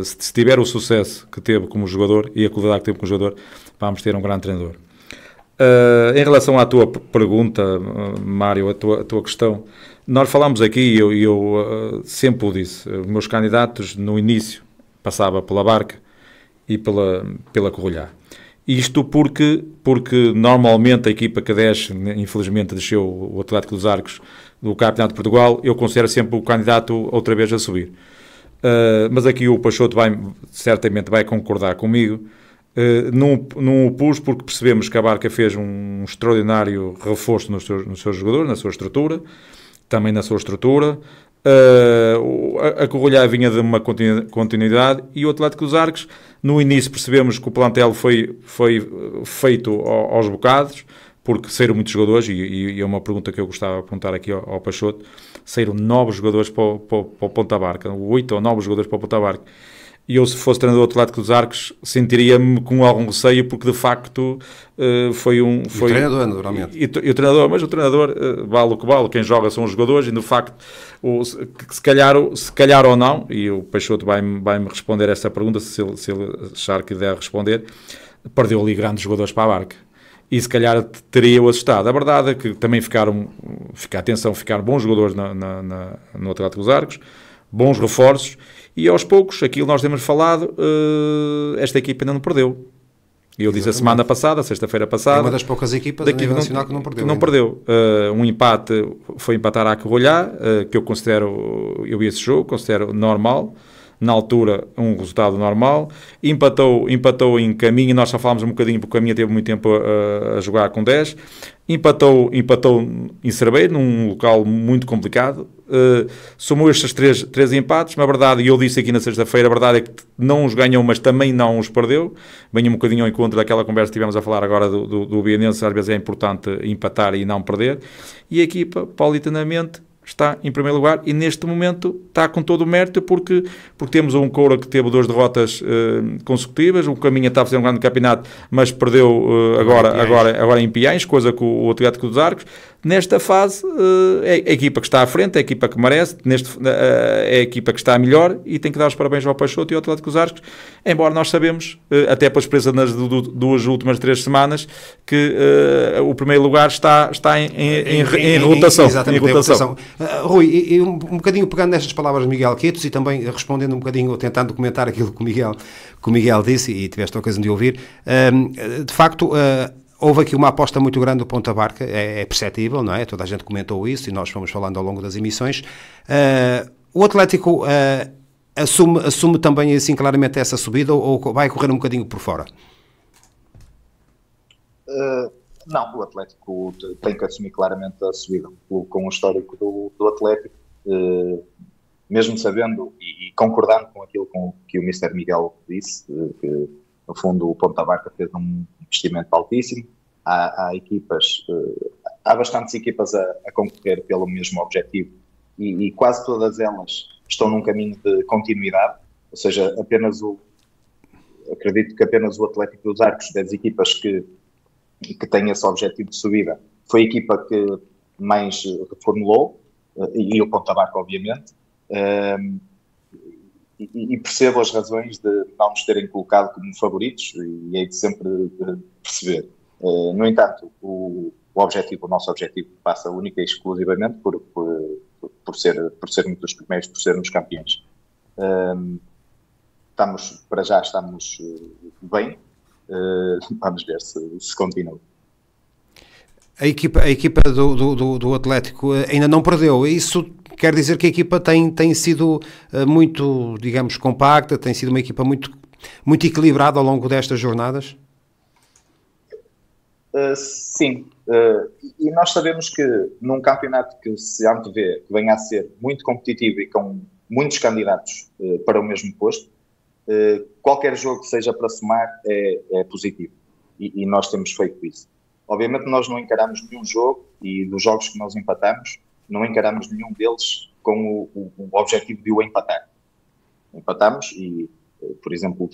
se tiver o sucesso que teve como jogador e a qualidade que teve como jogador, vamos ter um grande treinador. Em relação à tua pergunta, Mário, a tua questão, nós falámos aqui e eu sempre o disse, os meus candidatos no início passava pela Barca e pela Corrolhá. Isto porque normalmente a equipa que desce, infelizmente desceu o Atlético dos Arcos do Campeonato de Portugal, eu considero sempre o candidato outra vez a subir. Mas aqui o Peixoto certamente vai concordar comigo. Não o pus porque percebemos que a Barca fez um extraordinário reforço nos seus jogadores, na sua estrutura, também na sua estrutura. A Corrolhá vinha de uma continuidade e o Atlético dos Arcos, no início percebemos que o plantel foi feito aos bocados, porque saíram muitos jogadores, e é uma pergunta que eu gostava de perguntar aqui ao Peixoto, saíram 9 jogadores para o Ponta Barca, 8 ou 9 jogadores para o Ponta Barca. E eu, se fosse treinador do Atlético dos Arcos, sentiria-me com algum receio, porque de facto foi um... O treinador, naturalmente. E o treinador, mas o treinador vale o que vale, quem joga são os jogadores, e de facto, se calhar ou não, e o Peixoto vai-me responder essa pergunta, se ele achar que deve responder, perdeu ali grandes jogadores para a Barca. E se calhar teria-o assustado. A verdade é que também ficaram bons jogadores no Atlético dos Arcos, bons reforços, e aos poucos, aquilo que nós temos falado, esta equipa ainda não perdeu. Eu disse a semana passada, sexta-feira passada... É uma das poucas equipas a nível nacional que não perdeu. Não perdeu. Um empate, foi empatar à Corrolhá, que eu vi esse jogo, considero normal, na altura um resultado normal, empatou em Caminha, e nós só falámos um bocadinho, porque o Caminha teve muito tempo a jogar com 10, empatou em Cerveiro, num local muito complicado, somou estes três empates, na verdade, e eu disse aqui na sexta-feira, a verdade é que não os ganhou, mas também não os perdeu, venho um bocadinho ao encontro daquela conversa que tivemos a falar agora do Bienense, às vezes é importante empatar e não perder, e a equipa, paulatinamente, está em primeiro lugar e neste momento está com todo o mérito porque temos um Coura que teve 2 derrotas consecutivas, o Caminha está a fazer um grande campeonato, mas perdeu agora em Piães, coisa que o Atlético dos Arcos. Nesta fase é a equipa que está à frente, é a equipa que merece, é a equipa que está melhor e tem que dar os parabéns ao Peixoto e ao Atlético dos Arcos, embora nós sabemos, até pela experiência nas 2 últimas 3 semanas, que o primeiro lugar está em rotação. Exatamente, em rotação. Rui, e um bocadinho pegando nestas palavras de Miguel Quitos e também respondendo um bocadinho, tentando comentar aquilo que o Miguel disse e tiveste a ocasião de ouvir, de facto... houve aqui uma aposta muito grande do Ponta Barca, é perceptível, não é? Toda a gente comentou isso e nós fomos falando ao longo das emissões. O Atlético assume também assim claramente essa subida ou vai correr um bocadinho por fora? Não, o Atlético tem que assumir claramente a subida com o histórico do Atlético, mesmo sabendo e concordando com aquilo que o Mr. Miguel disse, que no fundo o Ponta Barca fez um investimento altíssimo, há equipas, há bastantes equipas a concorrer pelo mesmo objetivo e quase todas elas estão num caminho de continuidade, ou seja, acredito que apenas o Atlético dos Arcos, das equipas que tem esse objetivo de subida, foi a equipa que mais reformulou, e o Ponta Barca, obviamente, e percebo as razões de não nos terem colocado como favoritos, e hei de sempre perceber. No entanto, o nosso objetivo passa única e exclusivamente por sermos os primeiros, por sermos campeões. Para já estamos bem, vamos ver se continua. A equipa do Atlético ainda não perdeu. Isso quer dizer que a equipa tem sido muito, digamos, compacta, tem sido uma equipa muito, muito equilibrada ao longo destas jornadas? Sim. E nós sabemos que num campeonato que se antevê que venha a ser muito competitivo e com muitos candidatos para o mesmo posto, qualquer jogo que seja para somar é positivo. E nós temos feito isso. Obviamente nós não encaramos nenhum jogo, e dos jogos que nós empatamos, não encaramos nenhum deles com o objetivo de o empatar. Empatamos e, por exemplo, o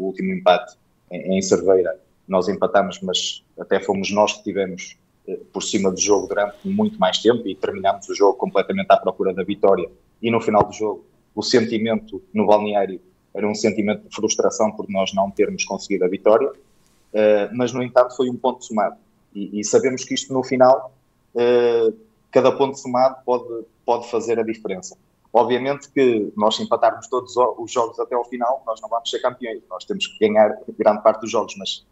último empate em Cerveira, nós empatamos, mas até fomos nós que tivemos por cima do jogo durante muito mais tempo e terminámos o jogo completamente à procura da vitória. E no final do jogo, o sentimento no balneário era um sentimento de frustração por nós não termos conseguido a vitória, mas no entanto foi um ponto somado. E sabemos que isto no final, cada ponto somado pode fazer a diferença. Obviamente que nós, se empatarmos todos os jogos até ao final, nós não vamos ser campeões, nós temos que ganhar grande parte dos jogos, mas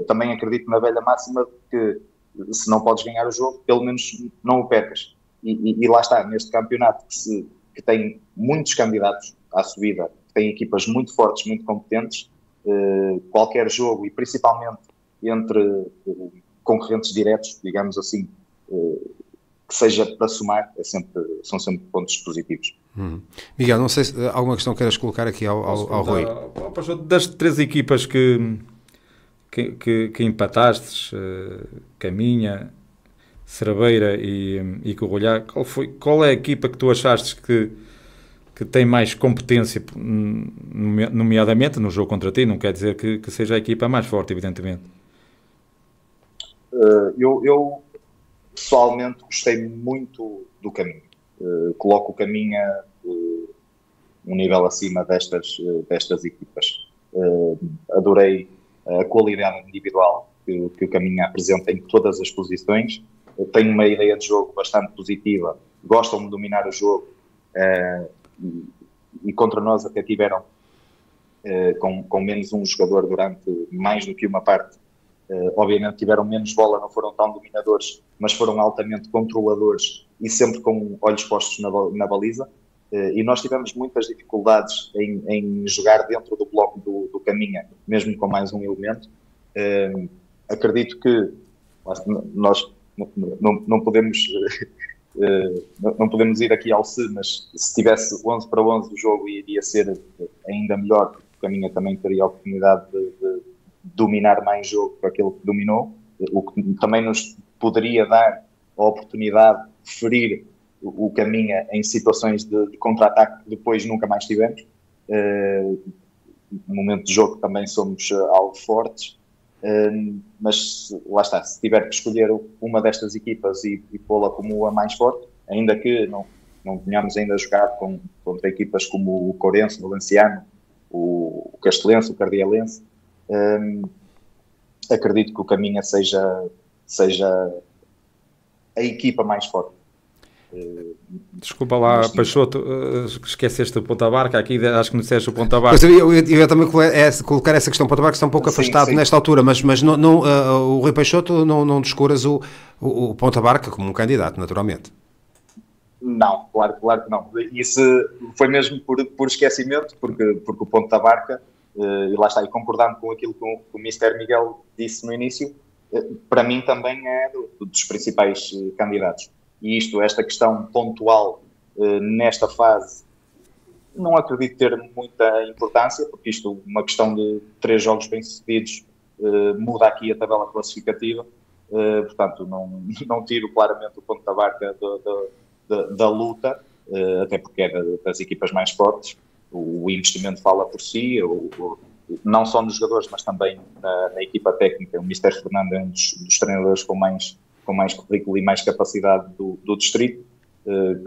também acredito na velha máxima que se não podes ganhar o jogo, pelo menos não o percas. E lá está, neste campeonato que tem muitos candidatos à subida, que tem equipas muito fortes, muito competentes, qualquer jogo, e principalmente entre concorrentes diretos, digamos assim, que seja para somar, são sempre pontos positivos. Miguel, não sei se alguma questão queiras colocar aqui ao Rui. Das 3 equipas que empatastes, Caminha, Cerveira e Corrolhá, qual é a equipa que tu achaste que tem mais competência, nomeadamente no jogo contra ti? Não quer dizer que seja a equipa mais forte, evidentemente. Eu pessoalmente gostei muito do Caminho. Coloco o Caminho um nível acima destas equipas. Adorei a qualidade individual que o Caminho apresenta em todas as posições. Tem uma ideia de jogo bastante positiva, gostam de dominar o jogo, e contra nós até tiveram com menos um jogador durante mais do que uma parte. Obviamente tiveram menos bola, não foram tão dominadores, mas foram altamente controladores e sempre com olhos postos na baliza. E nós tivemos muitas dificuldades em jogar dentro do bloco do Caminha, mesmo com mais um elemento. Acredito que nós não podemos ir aqui ao mas se tivesse 11 para 11 o jogo iria ser ainda melhor, porque o Caminha também teria a oportunidade de dominar mais jogo que aquele que dominou, o que também nos poderia dar a oportunidade de ferir o Caminha em situações de contra-ataque que depois nunca mais tivemos. No momento de jogo também somos algo fortes, mas lá está, se tiver que escolher uma destas equipas e pô-la como a mais forte, ainda que não tenhamos ainda jogado contra equipas como o Corense, o Valenciano, o Castelense, o Cardielense, acredito que o Caminha seja a equipa mais forte. Desculpa lá, Peixoto, esqueceste o Ponta Barca aqui, acho que não disseste o Ponta Barca. Pois eu ia também colocar essa questão. O Ponta Barca está um pouco afastado nesta altura, mas não, o Rui Peixoto não descuras o Ponta Barca como um candidato, naturalmente. Não, claro que não. Isso foi mesmo por esquecimento, porque o Ponta Barca, e lá está, e concordando com aquilo que o Mr. Miguel disse no início, para mim também é dos principais candidatos. E esta questão pontual nesta fase, não acredito ter muita importância, porque isto, uma questão de 3 jogos bem-sucedidos, muda aqui a tabela classificativa. portanto não tiro claramente o Ponta Barca da luta, até porque é das equipas mais fortes. O investimento fala por si, não só nos jogadores, mas também na equipa técnica. O Mister Fernando é um dos treinadores com mais currículo e mais capacidade do distrito,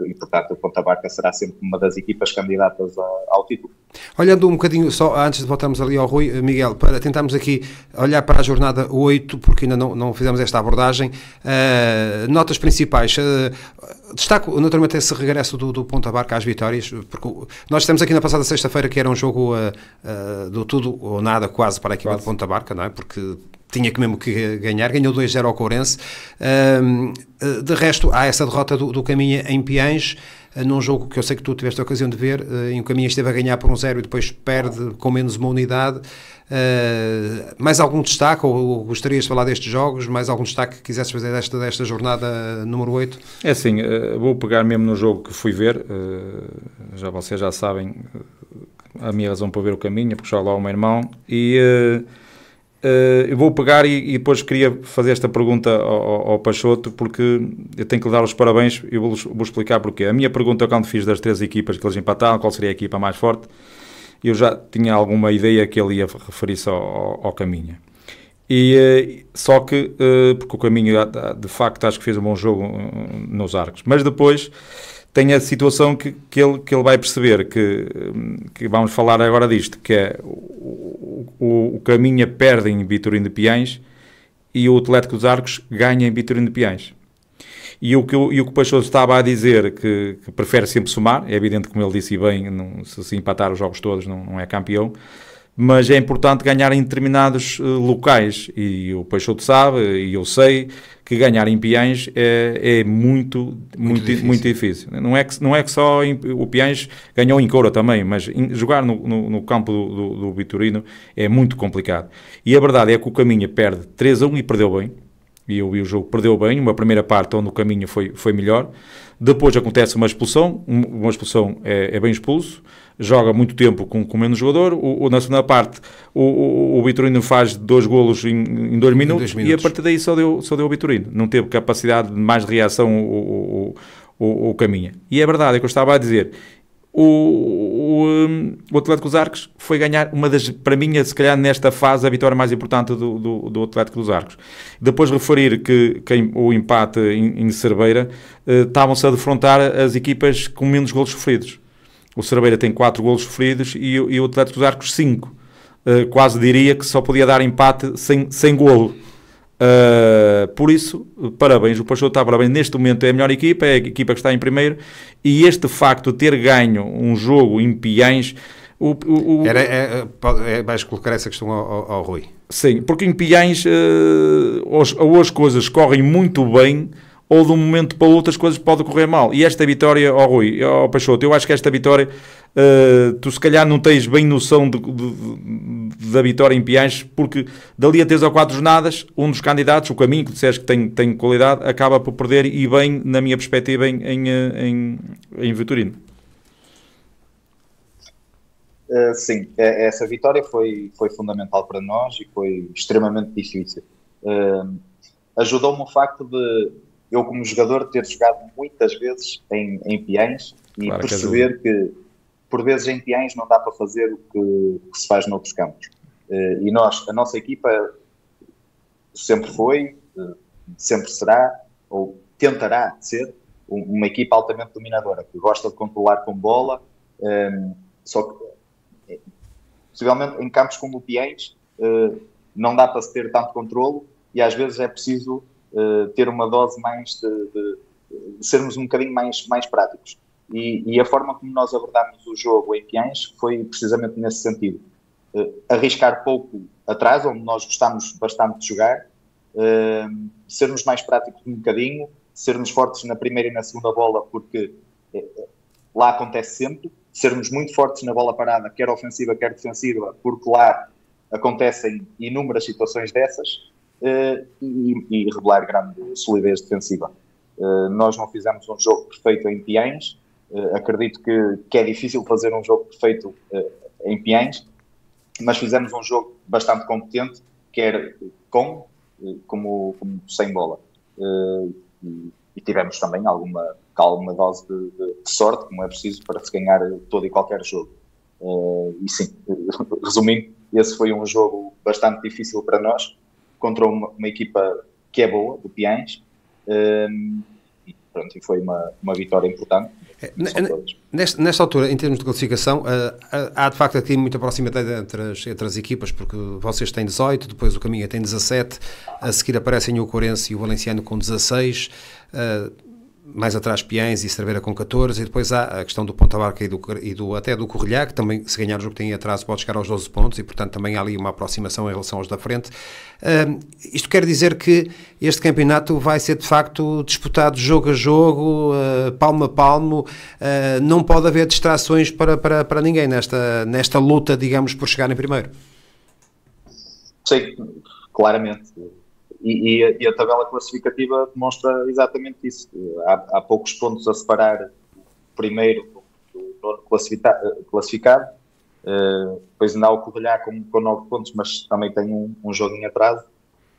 e portanto o Ponta Barca será sempre uma das equipas candidatas ao título. Olhando um bocadinho, só antes de voltarmos ali ao Rui, Miguel, para tentarmos aqui olhar para a jornada 8, porque ainda não fizemos esta abordagem, notas principais, destaco naturalmente esse regresso do Ponta Barca às vitórias, porque nós estamos aqui na passada sexta-feira que era um jogo do tudo ou nada quase para a equipa de Ponta Barca, não é? Porque tinha que mesmo que ganhar, ganhou 2-0 ao Courense. De resto, há essa derrota do Caminha em Piães, num jogo que eu sei que tu tiveste a ocasião de ver, em que o Caminha esteve a ganhar por 1-0 e depois perde com menos uma unidade. Mais algum destaque, ou gostarias de falar destes jogos, mais algum destaque que quisesses fazer desta jornada número 8? É assim, vou pegar mesmo no jogo que fui ver, vocês já sabem a minha razão para ver o Caminha, porque joga lá o meu irmão, e eu vou pegar e depois queria fazer esta pergunta ao Peixoto, porque eu tenho que lhe dar os parabéns e vou explicar porquê. A minha pergunta, quando fiz das 3 equipas que eles empataram, qual seria a equipa mais forte, eu já tinha alguma ideia que ele ia referir-se ao Caminha. Só que, porque o Caminha de facto acho que fez um bom jogo nos Arcos, mas depois tem a situação que ele vai perceber, que vamos falar agora disto, que é o Caminha perde em Vitorino de Piães e o Atlético dos Arcos ganha em Vitorino de Piães. E o que o Peixoto estava a dizer, que prefere sempre somar, é evidente, como ele disse bem, se empatar os jogos todos não é campeão, mas é importante ganhar em determinados locais, e o Peixoto sabe, e eu sei, que ganhar em Piães é muito difícil. Não é que só o Piães ganhou em Coura também, mas jogar no campo do Vitorino é muito complicado. E a verdade é que o Caminha perde 3-1 e perdeu bem, e eu vi o jogo, perdeu bem, uma primeira parte onde o Caminha foi melhor, depois acontece uma expulsão é bem expulso, joga muito tempo com menos jogador, na segunda parte o Vitorino faz 2 golos em 2 minutos, e a partir daí só deu o Vitorino, não teve capacidade de mais reação o Caminha. E é verdade, é o que eu estava a dizer, o Atlético dos Arcos foi ganhar para mim, se calhar nesta fase, a vitória mais importante do Atlético dos Arcos. Depois referir que o empate em Cerveira, estavam-se a defrontar as equipas com menos golos sofridos. O Cerveira tem 4 golos sofridos e o Atlético dos Arcos 5. Quase diria que só podia dar empate sem golo. Por isso, parabéns, o Peixoto está parabéns. Neste momento é a melhor equipa, é a equipa que está em primeiro, e este facto de ter ganho um jogo em Piães... Vais colocar essa questão ao Rui? Sim, porque em Piães ou as coisas correm muito bem, ou de um momento para o outro as coisas podem correr mal. E esta vitória, ao Rui, ao Peixoto, eu acho que esta vitória, tu se calhar não tens bem noção da vitória em Piães, porque dali a 3 ou 4 jornadas, um dos candidatos, o Caminho, que disseste que tem qualidade, acaba por perder, e bem, na minha perspectiva, em Vitorino. Sim, essa vitória foi fundamental para nós e foi extremamente difícil. Ajudou-me o facto de eu, como jogador, ter jogado muitas vezes em Piães e claro, perceber que, por vezes, em Piães não dá para fazer o que se faz noutros campos. E a nossa equipa sempre foi, sempre será, ou tentará ser, uma equipa altamente dominadora, que gosta de controlar com bola, só que, possivelmente, em campos como o Piães, não dá para se ter tanto controlo, e às vezes é preciso ter uma dose mais de sermos um bocadinho mais práticos. E a forma como nós abordámos o jogo em Piães foi precisamente nesse sentido. Arriscar pouco atrás, onde nós gostámos bastante de jogar, sermos mais práticos um bocadinho, sermos fortes na primeira e na segunda bola, porque lá acontece sempre, sermos muito fortes na bola parada, quer ofensiva, quer defensiva, porque lá acontecem inúmeras situações dessas, e revelar grande solidez defensiva. Nós não fizemos um jogo perfeito em Piães, acredito que é difícil fazer um jogo perfeito em Piães, mas fizemos um jogo bastante competente, quer com como sem bola. E tivemos também alguma dose de sorte, como é preciso para se ganhar todo e qualquer jogo. E sim, resumindo, esse foi um jogo bastante difícil para nós, contra uma equipa que é boa, do Piães, e pronto, e foi uma vitória importante. Nesta altura, em termos de classificação, há de facto aqui muita proximidade entre as equipas, porque vocês têm 18, depois o Caminha tem 17, a seguir aparecem o Ourense e o Valenciano com 16, mais atrás Piães e Cerveira com 14, e depois há a questão do Ponta Barca até do Corrilhá, que também, se ganhar o jogo que tem atraso, pode chegar aos 12 pontos, e portanto também há ali uma aproximação em relação aos da frente. Isto quer dizer que este campeonato vai ser de facto disputado jogo a jogo, palmo a palmo, não pode haver distrações para ninguém nesta luta, digamos, por chegar em primeiro. Sim, claramente. E a tabela classificativa demonstra exatamente isso. Há poucos pontos a separar o primeiro do nono classificado. Depois ainda há o Corrilhá com 9 pontos, mas também tem um jogo em atraso.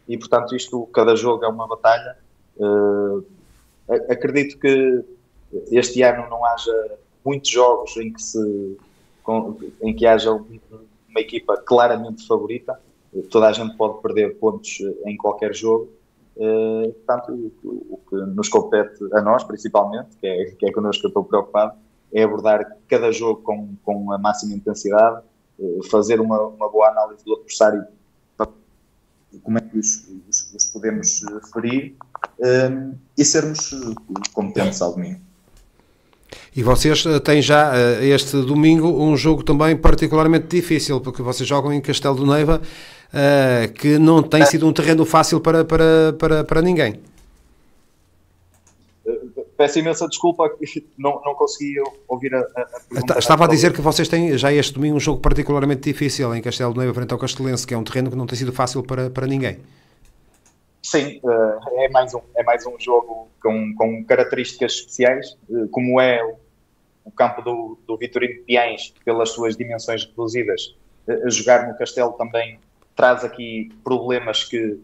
E, portanto, cada jogo é uma batalha. Acredito que este ano não haja muitos jogos em que haja uma equipa claramente favorita. Toda a gente pode perder pontos em qualquer jogo. Portanto, o que nos compete a nós, principalmente, que é connosco que eu estou preocupado, é abordar cada jogo com a máxima intensidade, fazer uma boa análise do adversário, como é que os podemos ferir, e sermos competentes ao domingo. E vocês têm já este domingo um jogo também particularmente difícil, porque vocês jogam em Castelo do Neiva, que não tem sido um terreno fácil para ninguém. Peço imensa desculpa, não consegui ouvir a pergunta. Estava a dizer que vocês têm já este domingo um jogo particularmente difícil em Castelo do Neiva frente ao Castelense, que é um terreno que não tem sido fácil para ninguém. Sim, é mais um jogo com características especiais, como é o campo do Vitorino de Piães, pelas suas dimensões reduzidas. A jogar no Castelo também traz aqui problemas que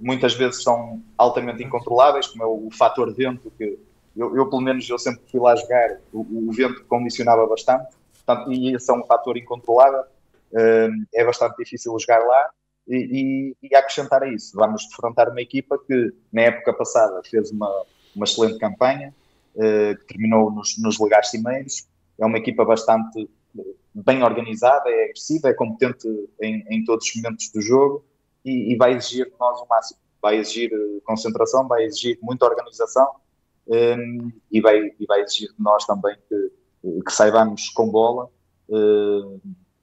muitas vezes são altamente incontroláveis, como é o fator vento, que eu pelo menos eu sempre fui lá jogar, o vento condicionava bastante, portanto, e esse é um fator incontrolável, é bastante difícil jogar lá. E acrescentar a isso, vamos defrontar uma equipa que na época passada fez uma excelente campanha, que terminou nos lugares cimeiros. É uma equipa bastante bem organizada, é agressiva, é competente em todos os momentos do jogo e vai exigir de nós o máximo. Vai exigir concentração, vai exigir muita organização, e vai exigir de nós também que saibamos com bola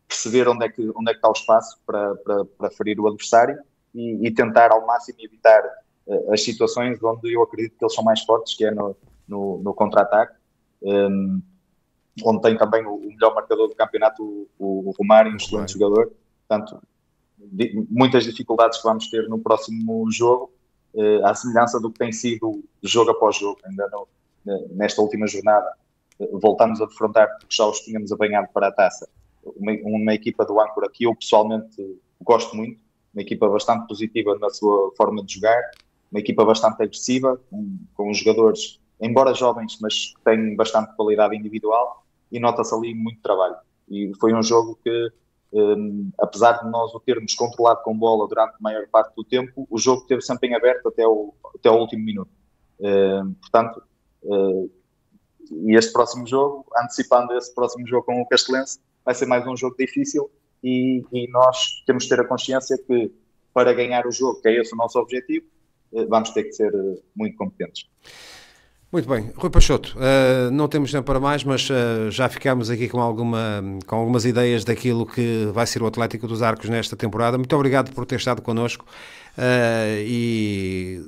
perceber onde é que está o espaço para ferir o adversário e tentar ao máximo evitar as situações onde eu acredito que eles são mais fortes, que é no contra-ataque, onde tem também o melhor marcador do campeonato, o Romário, um excelente jogador. Portanto, muitas dificuldades que vamos ter no próximo jogo, à semelhança do que tem sido jogo após jogo. Ainda nesta última jornada voltamos a defrontar, porque já os tínhamos apanhado para a taça, uma equipa do Âncora que eu pessoalmente gosto muito, uma equipa bastante positiva na sua forma de jogar, uma equipa bastante agressiva, com os jogadores, embora jovens, mas que têm bastante qualidade individual, e nota-se ali muito trabalho. E foi um jogo que, apesar de nós o termos controlado com bola durante a maior parte do tempo, o jogo esteve sempre em aberto até o último minuto. Portanto, e este próximo jogo, antecipando esse próximo jogo com o Castelense, vai ser mais um jogo difícil e nós temos de ter a consciência que para ganhar o jogo, que é esse o nosso objetivo, vamos ter que ser muito competentes. Muito bem, Rui Peixoto, não temos tempo para mais, mas já ficamos aqui com algumas ideias daquilo que vai ser o Atlético dos Arcos nesta temporada. Muito obrigado por ter estado connosco e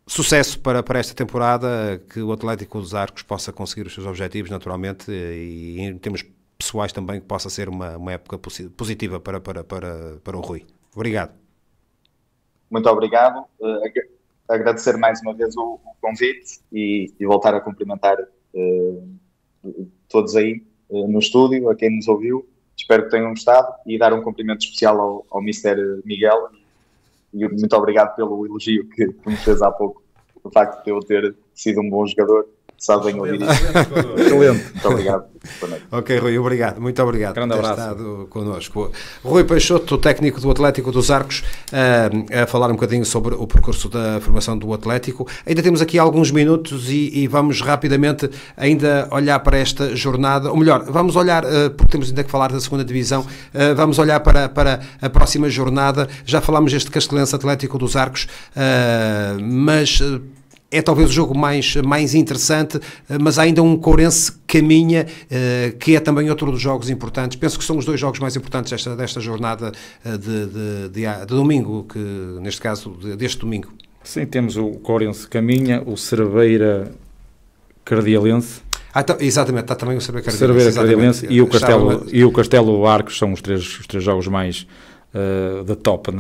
sucesso para esta temporada, que o Atlético dos Arcos possa conseguir os seus objetivos naturalmente e em termos pessoais também que possa ser uma época positiva para o Rui. Obrigado. Muito obrigado. Agradecer mais uma vez o convite e voltar a cumprimentar todos aí no estúdio, a quem nos ouviu. Espero que tenham gostado e dar um cumprimento especial ao Mr. Miguel e muito obrigado pelo elogio que me fez há pouco, o facto de eu ter sido um bom jogador. Sabem ouvir isso. Excelente. Muito obrigado. Ok, Rui, obrigado. Muito obrigado por ter estado connosco. Rui Peixoto, técnico do Atlético dos Arcos, a falar um bocadinho sobre o percurso da formação do Atlético. Ainda temos aqui alguns minutos e vamos rapidamente ainda olhar para esta jornada, ou melhor, vamos olhar, porque temos ainda que falar da segunda divisão, vamos olhar para a próxima jornada. Já falámos deste Castelense Atlético dos Arcos, mas é talvez o jogo mais interessante, mas ainda um Courense Caminha, que é também outro dos jogos importantes. Penso que são os 2 jogos mais importantes desta jornada de domingo, que, neste caso, deste domingo. Sim, temos o Courense Caminha, o Cerveira Cardialense. Exatamente, está também o Cerveira Cardialense e o Castelo Arcos, são os três jogos mais da top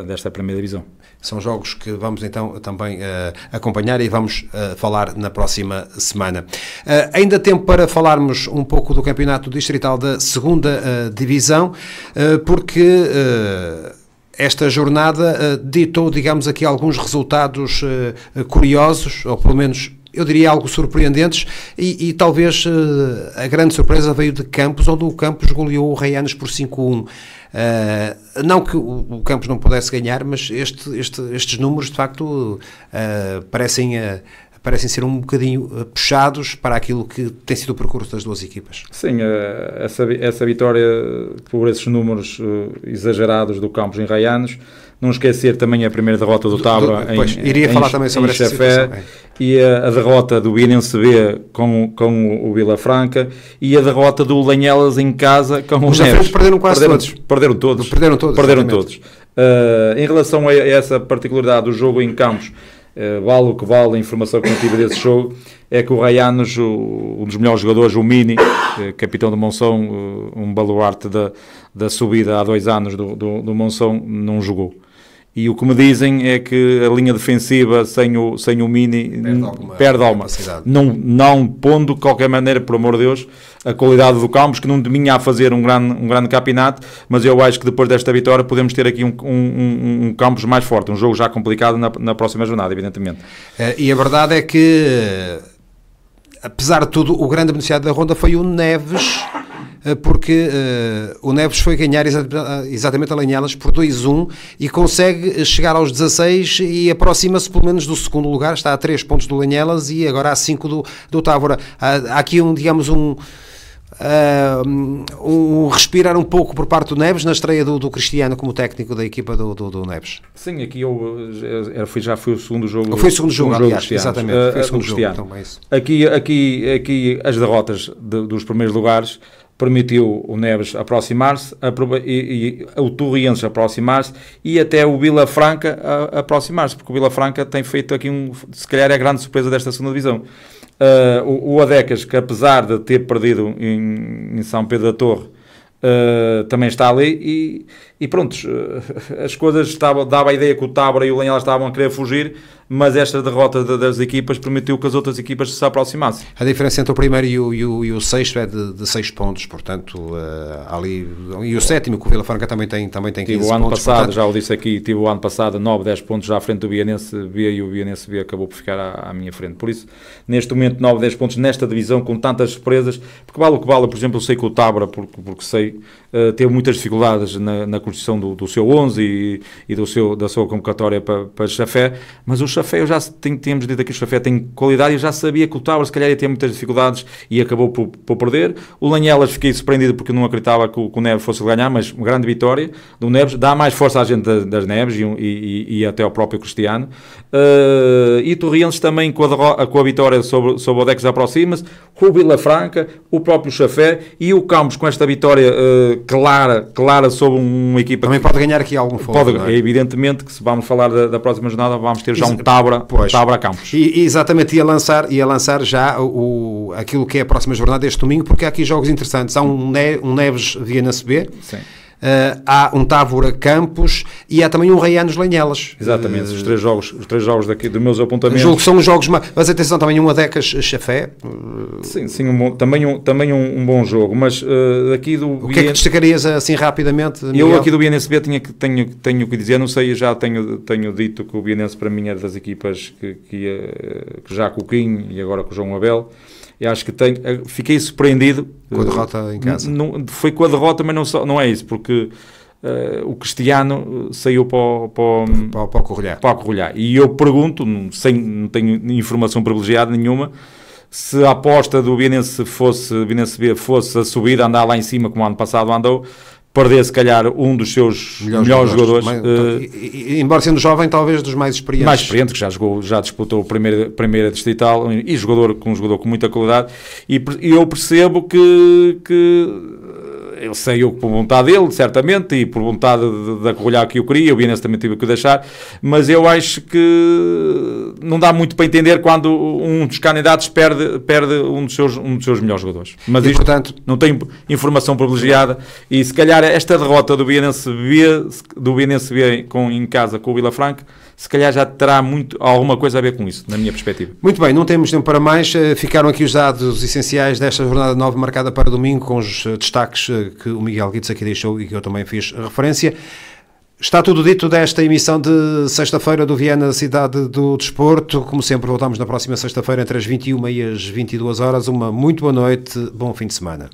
desta primeira divisão. São jogos que vamos então também acompanhar e vamos falar na próxima semana. Ainda há tempo para falarmos um pouco do campeonato distrital da segunda divisão, porque esta jornada ditou, digamos aqui, alguns resultados curiosos, ou pelo menos eu diria algo surpreendentes, e talvez a grande surpresa veio de Campos, onde o Campos goleou o Reianos por 5-1. Não que o Campos não pudesse ganhar, mas estes números de facto parecem ser um bocadinho puxados para aquilo que tem sido o percurso das duas equipas. Sim, essa vitória por esses números exagerados do Campos em Reianos. Não esquecer também a primeira derrota do Tábora em Chafé, e a derrota do Bienense B com o Vila Franca, e a derrota do Lanhelas em casa com o Neves. Perderam quase todos. Perderam todos. Em relação a essa particularidade do jogo em Campos, vale o que vale a informação que eu tive desse jogo, é que o Reianos, um dos melhores jogadores, o Mini, capitão do Monção, um baluarte da subida há 2 anos do Monção, não jogou. E o que me dizem é que a linha defensiva sem o Mini perde alguma. Não pondo de qualquer maneira, por amor de Deus, a qualidade do Campos, que não vinha a fazer um grande campeonato, mas eu acho que depois desta vitória podemos ter aqui um Campos mais forte, um jogo já complicado na próxima jornada, evidentemente. E a verdade é que, apesar de tudo, o grande beneficiário da ronda foi o Neves, porque o Neves foi ganhar exatamente a Lanhelas por 2-1 e consegue chegar aos 16 e aproxima-se pelo menos do segundo lugar, está a 3 pontos do Lanhelas e agora a 5 do Tábora. Há aqui respirar um pouco por parte do Neves na estreia do Cristiano como técnico da equipa do Neves. Sim, aqui já foi o segundo jogo. Foi o segundo jogo, aliás, exatamente. Foi o segundo jogo. Então, é isso. Aqui as derrotas dos primeiros lugares permitiu o Neves aproximar-se, e o Torrienses aproximar-se, e até o Vila Franca aproximar-se, porque o Vila Franca tem feito aqui se calhar é a grande surpresa desta segunda divisão. O Adecas, que apesar de ter perdido em São Pedro da Torre, também está ali, e pronto, as coisas dava a ideia que o Tábora e o Lanhelas estavam a querer fugir, mas esta derrota das equipas permitiu que as outras equipas se aproximassem. A diferença entre o primeiro e o sexto é de 6 pontos, portanto, ali, e o sétimo, que o Vila Franca também tem 15 pontos. O ano passado, portanto, já o disse aqui, tive o ano passado 9-10 pontos já à frente do Bienense B, e o Bienense B acabou por ficar à minha frente. Por isso, neste momento, 9-10 pontos nesta divisão, com tantas surpresas, porque vale o que vale, por exemplo, eu sei que o Tábora, porque sei, teve muitas dificuldades na construção do seu 11 e da sua convocatória para Chafé, mas o Chafé, tínhamos dito aqui, o Chafé tem qualidade, eu já sabia que o Tábora se calhar ia ter muitas dificuldades e acabou por perder. O Lanhelas, fiquei surpreendido porque não acreditava que o Neves fosse ganhar, mas uma grande vitória do Neves, dá mais força à gente das Neves e até ao próprio Cristiano. E Torrienses também com a vitória sobre o Odex aproxima-se, o Vila Franca, o próprio Chafé e o Campos com esta vitória clara sobre uma equipa. Também pode ganhar aqui algum fogo. É evidentemente que se vamos falar da próxima jornada, vamos ter já um Tábora Campos. E exatamente, ia lançar já aquilo que é a próxima jornada deste domingo, porque há aqui jogos interessantes. Há um Neves Vienense B. Sim. há um Távora Campos e há também um Reianos Lanhelas. Exatamente, os três jogos daqui dos meus apontamentos. Julgo que são os jogos, mas atenção, também um Adecas Chafé. Sim, também um bom jogo, mas aqui do... O que é que destacarias assim rapidamente, Miguel? Eu aqui do Bienense B tenho que dizer, não sei, já tenho dito que o Bienense para mim era das equipas que já com o Quinho e agora com o João Abel. E acho que fiquei surpreendido com a derrota em casa. Foi com a derrota, mas não é isso, porque o Cristiano saiu para o Corrolhá. E eu pergunto, não tenho informação privilegiada nenhuma, se a aposta do Bienense B fosse a subida, andar lá em cima como ano passado andou, perder se calhar um dos seus melhores jogadores. Embora sendo jovem, talvez dos mais experientes. Mais experiente, que já disputou a primeira distrital e com um jogador com muita qualidade. E eu percebo que ele saiu por vontade dele, certamente, e por vontade da Corrolhá que eu queria, o Bienense também tive que o deixar, mas eu acho que não dá muito para entender quando um dos candidatos perde um dos seus melhores jogadores. Mas isto, portanto, não tenho informação privilegiada, e se calhar esta derrota do Bienense B em casa com o Vila Franca, se calhar já terá alguma coisa a ver com isso, na minha perspectiva. Muito bem, não temos tempo para mais. Ficaram aqui os dados essenciais desta jornada 9 marcada para domingo, com os destaques que o Miguel Guides aqui deixou e que eu também fiz referência. Está tudo dito desta emissão de sexta-feira do Viena, Cidade do Desporto. Como sempre, voltamos na próxima sexta-feira entre as 21 e as 22 horas. Uma muito boa noite, bom fim de semana.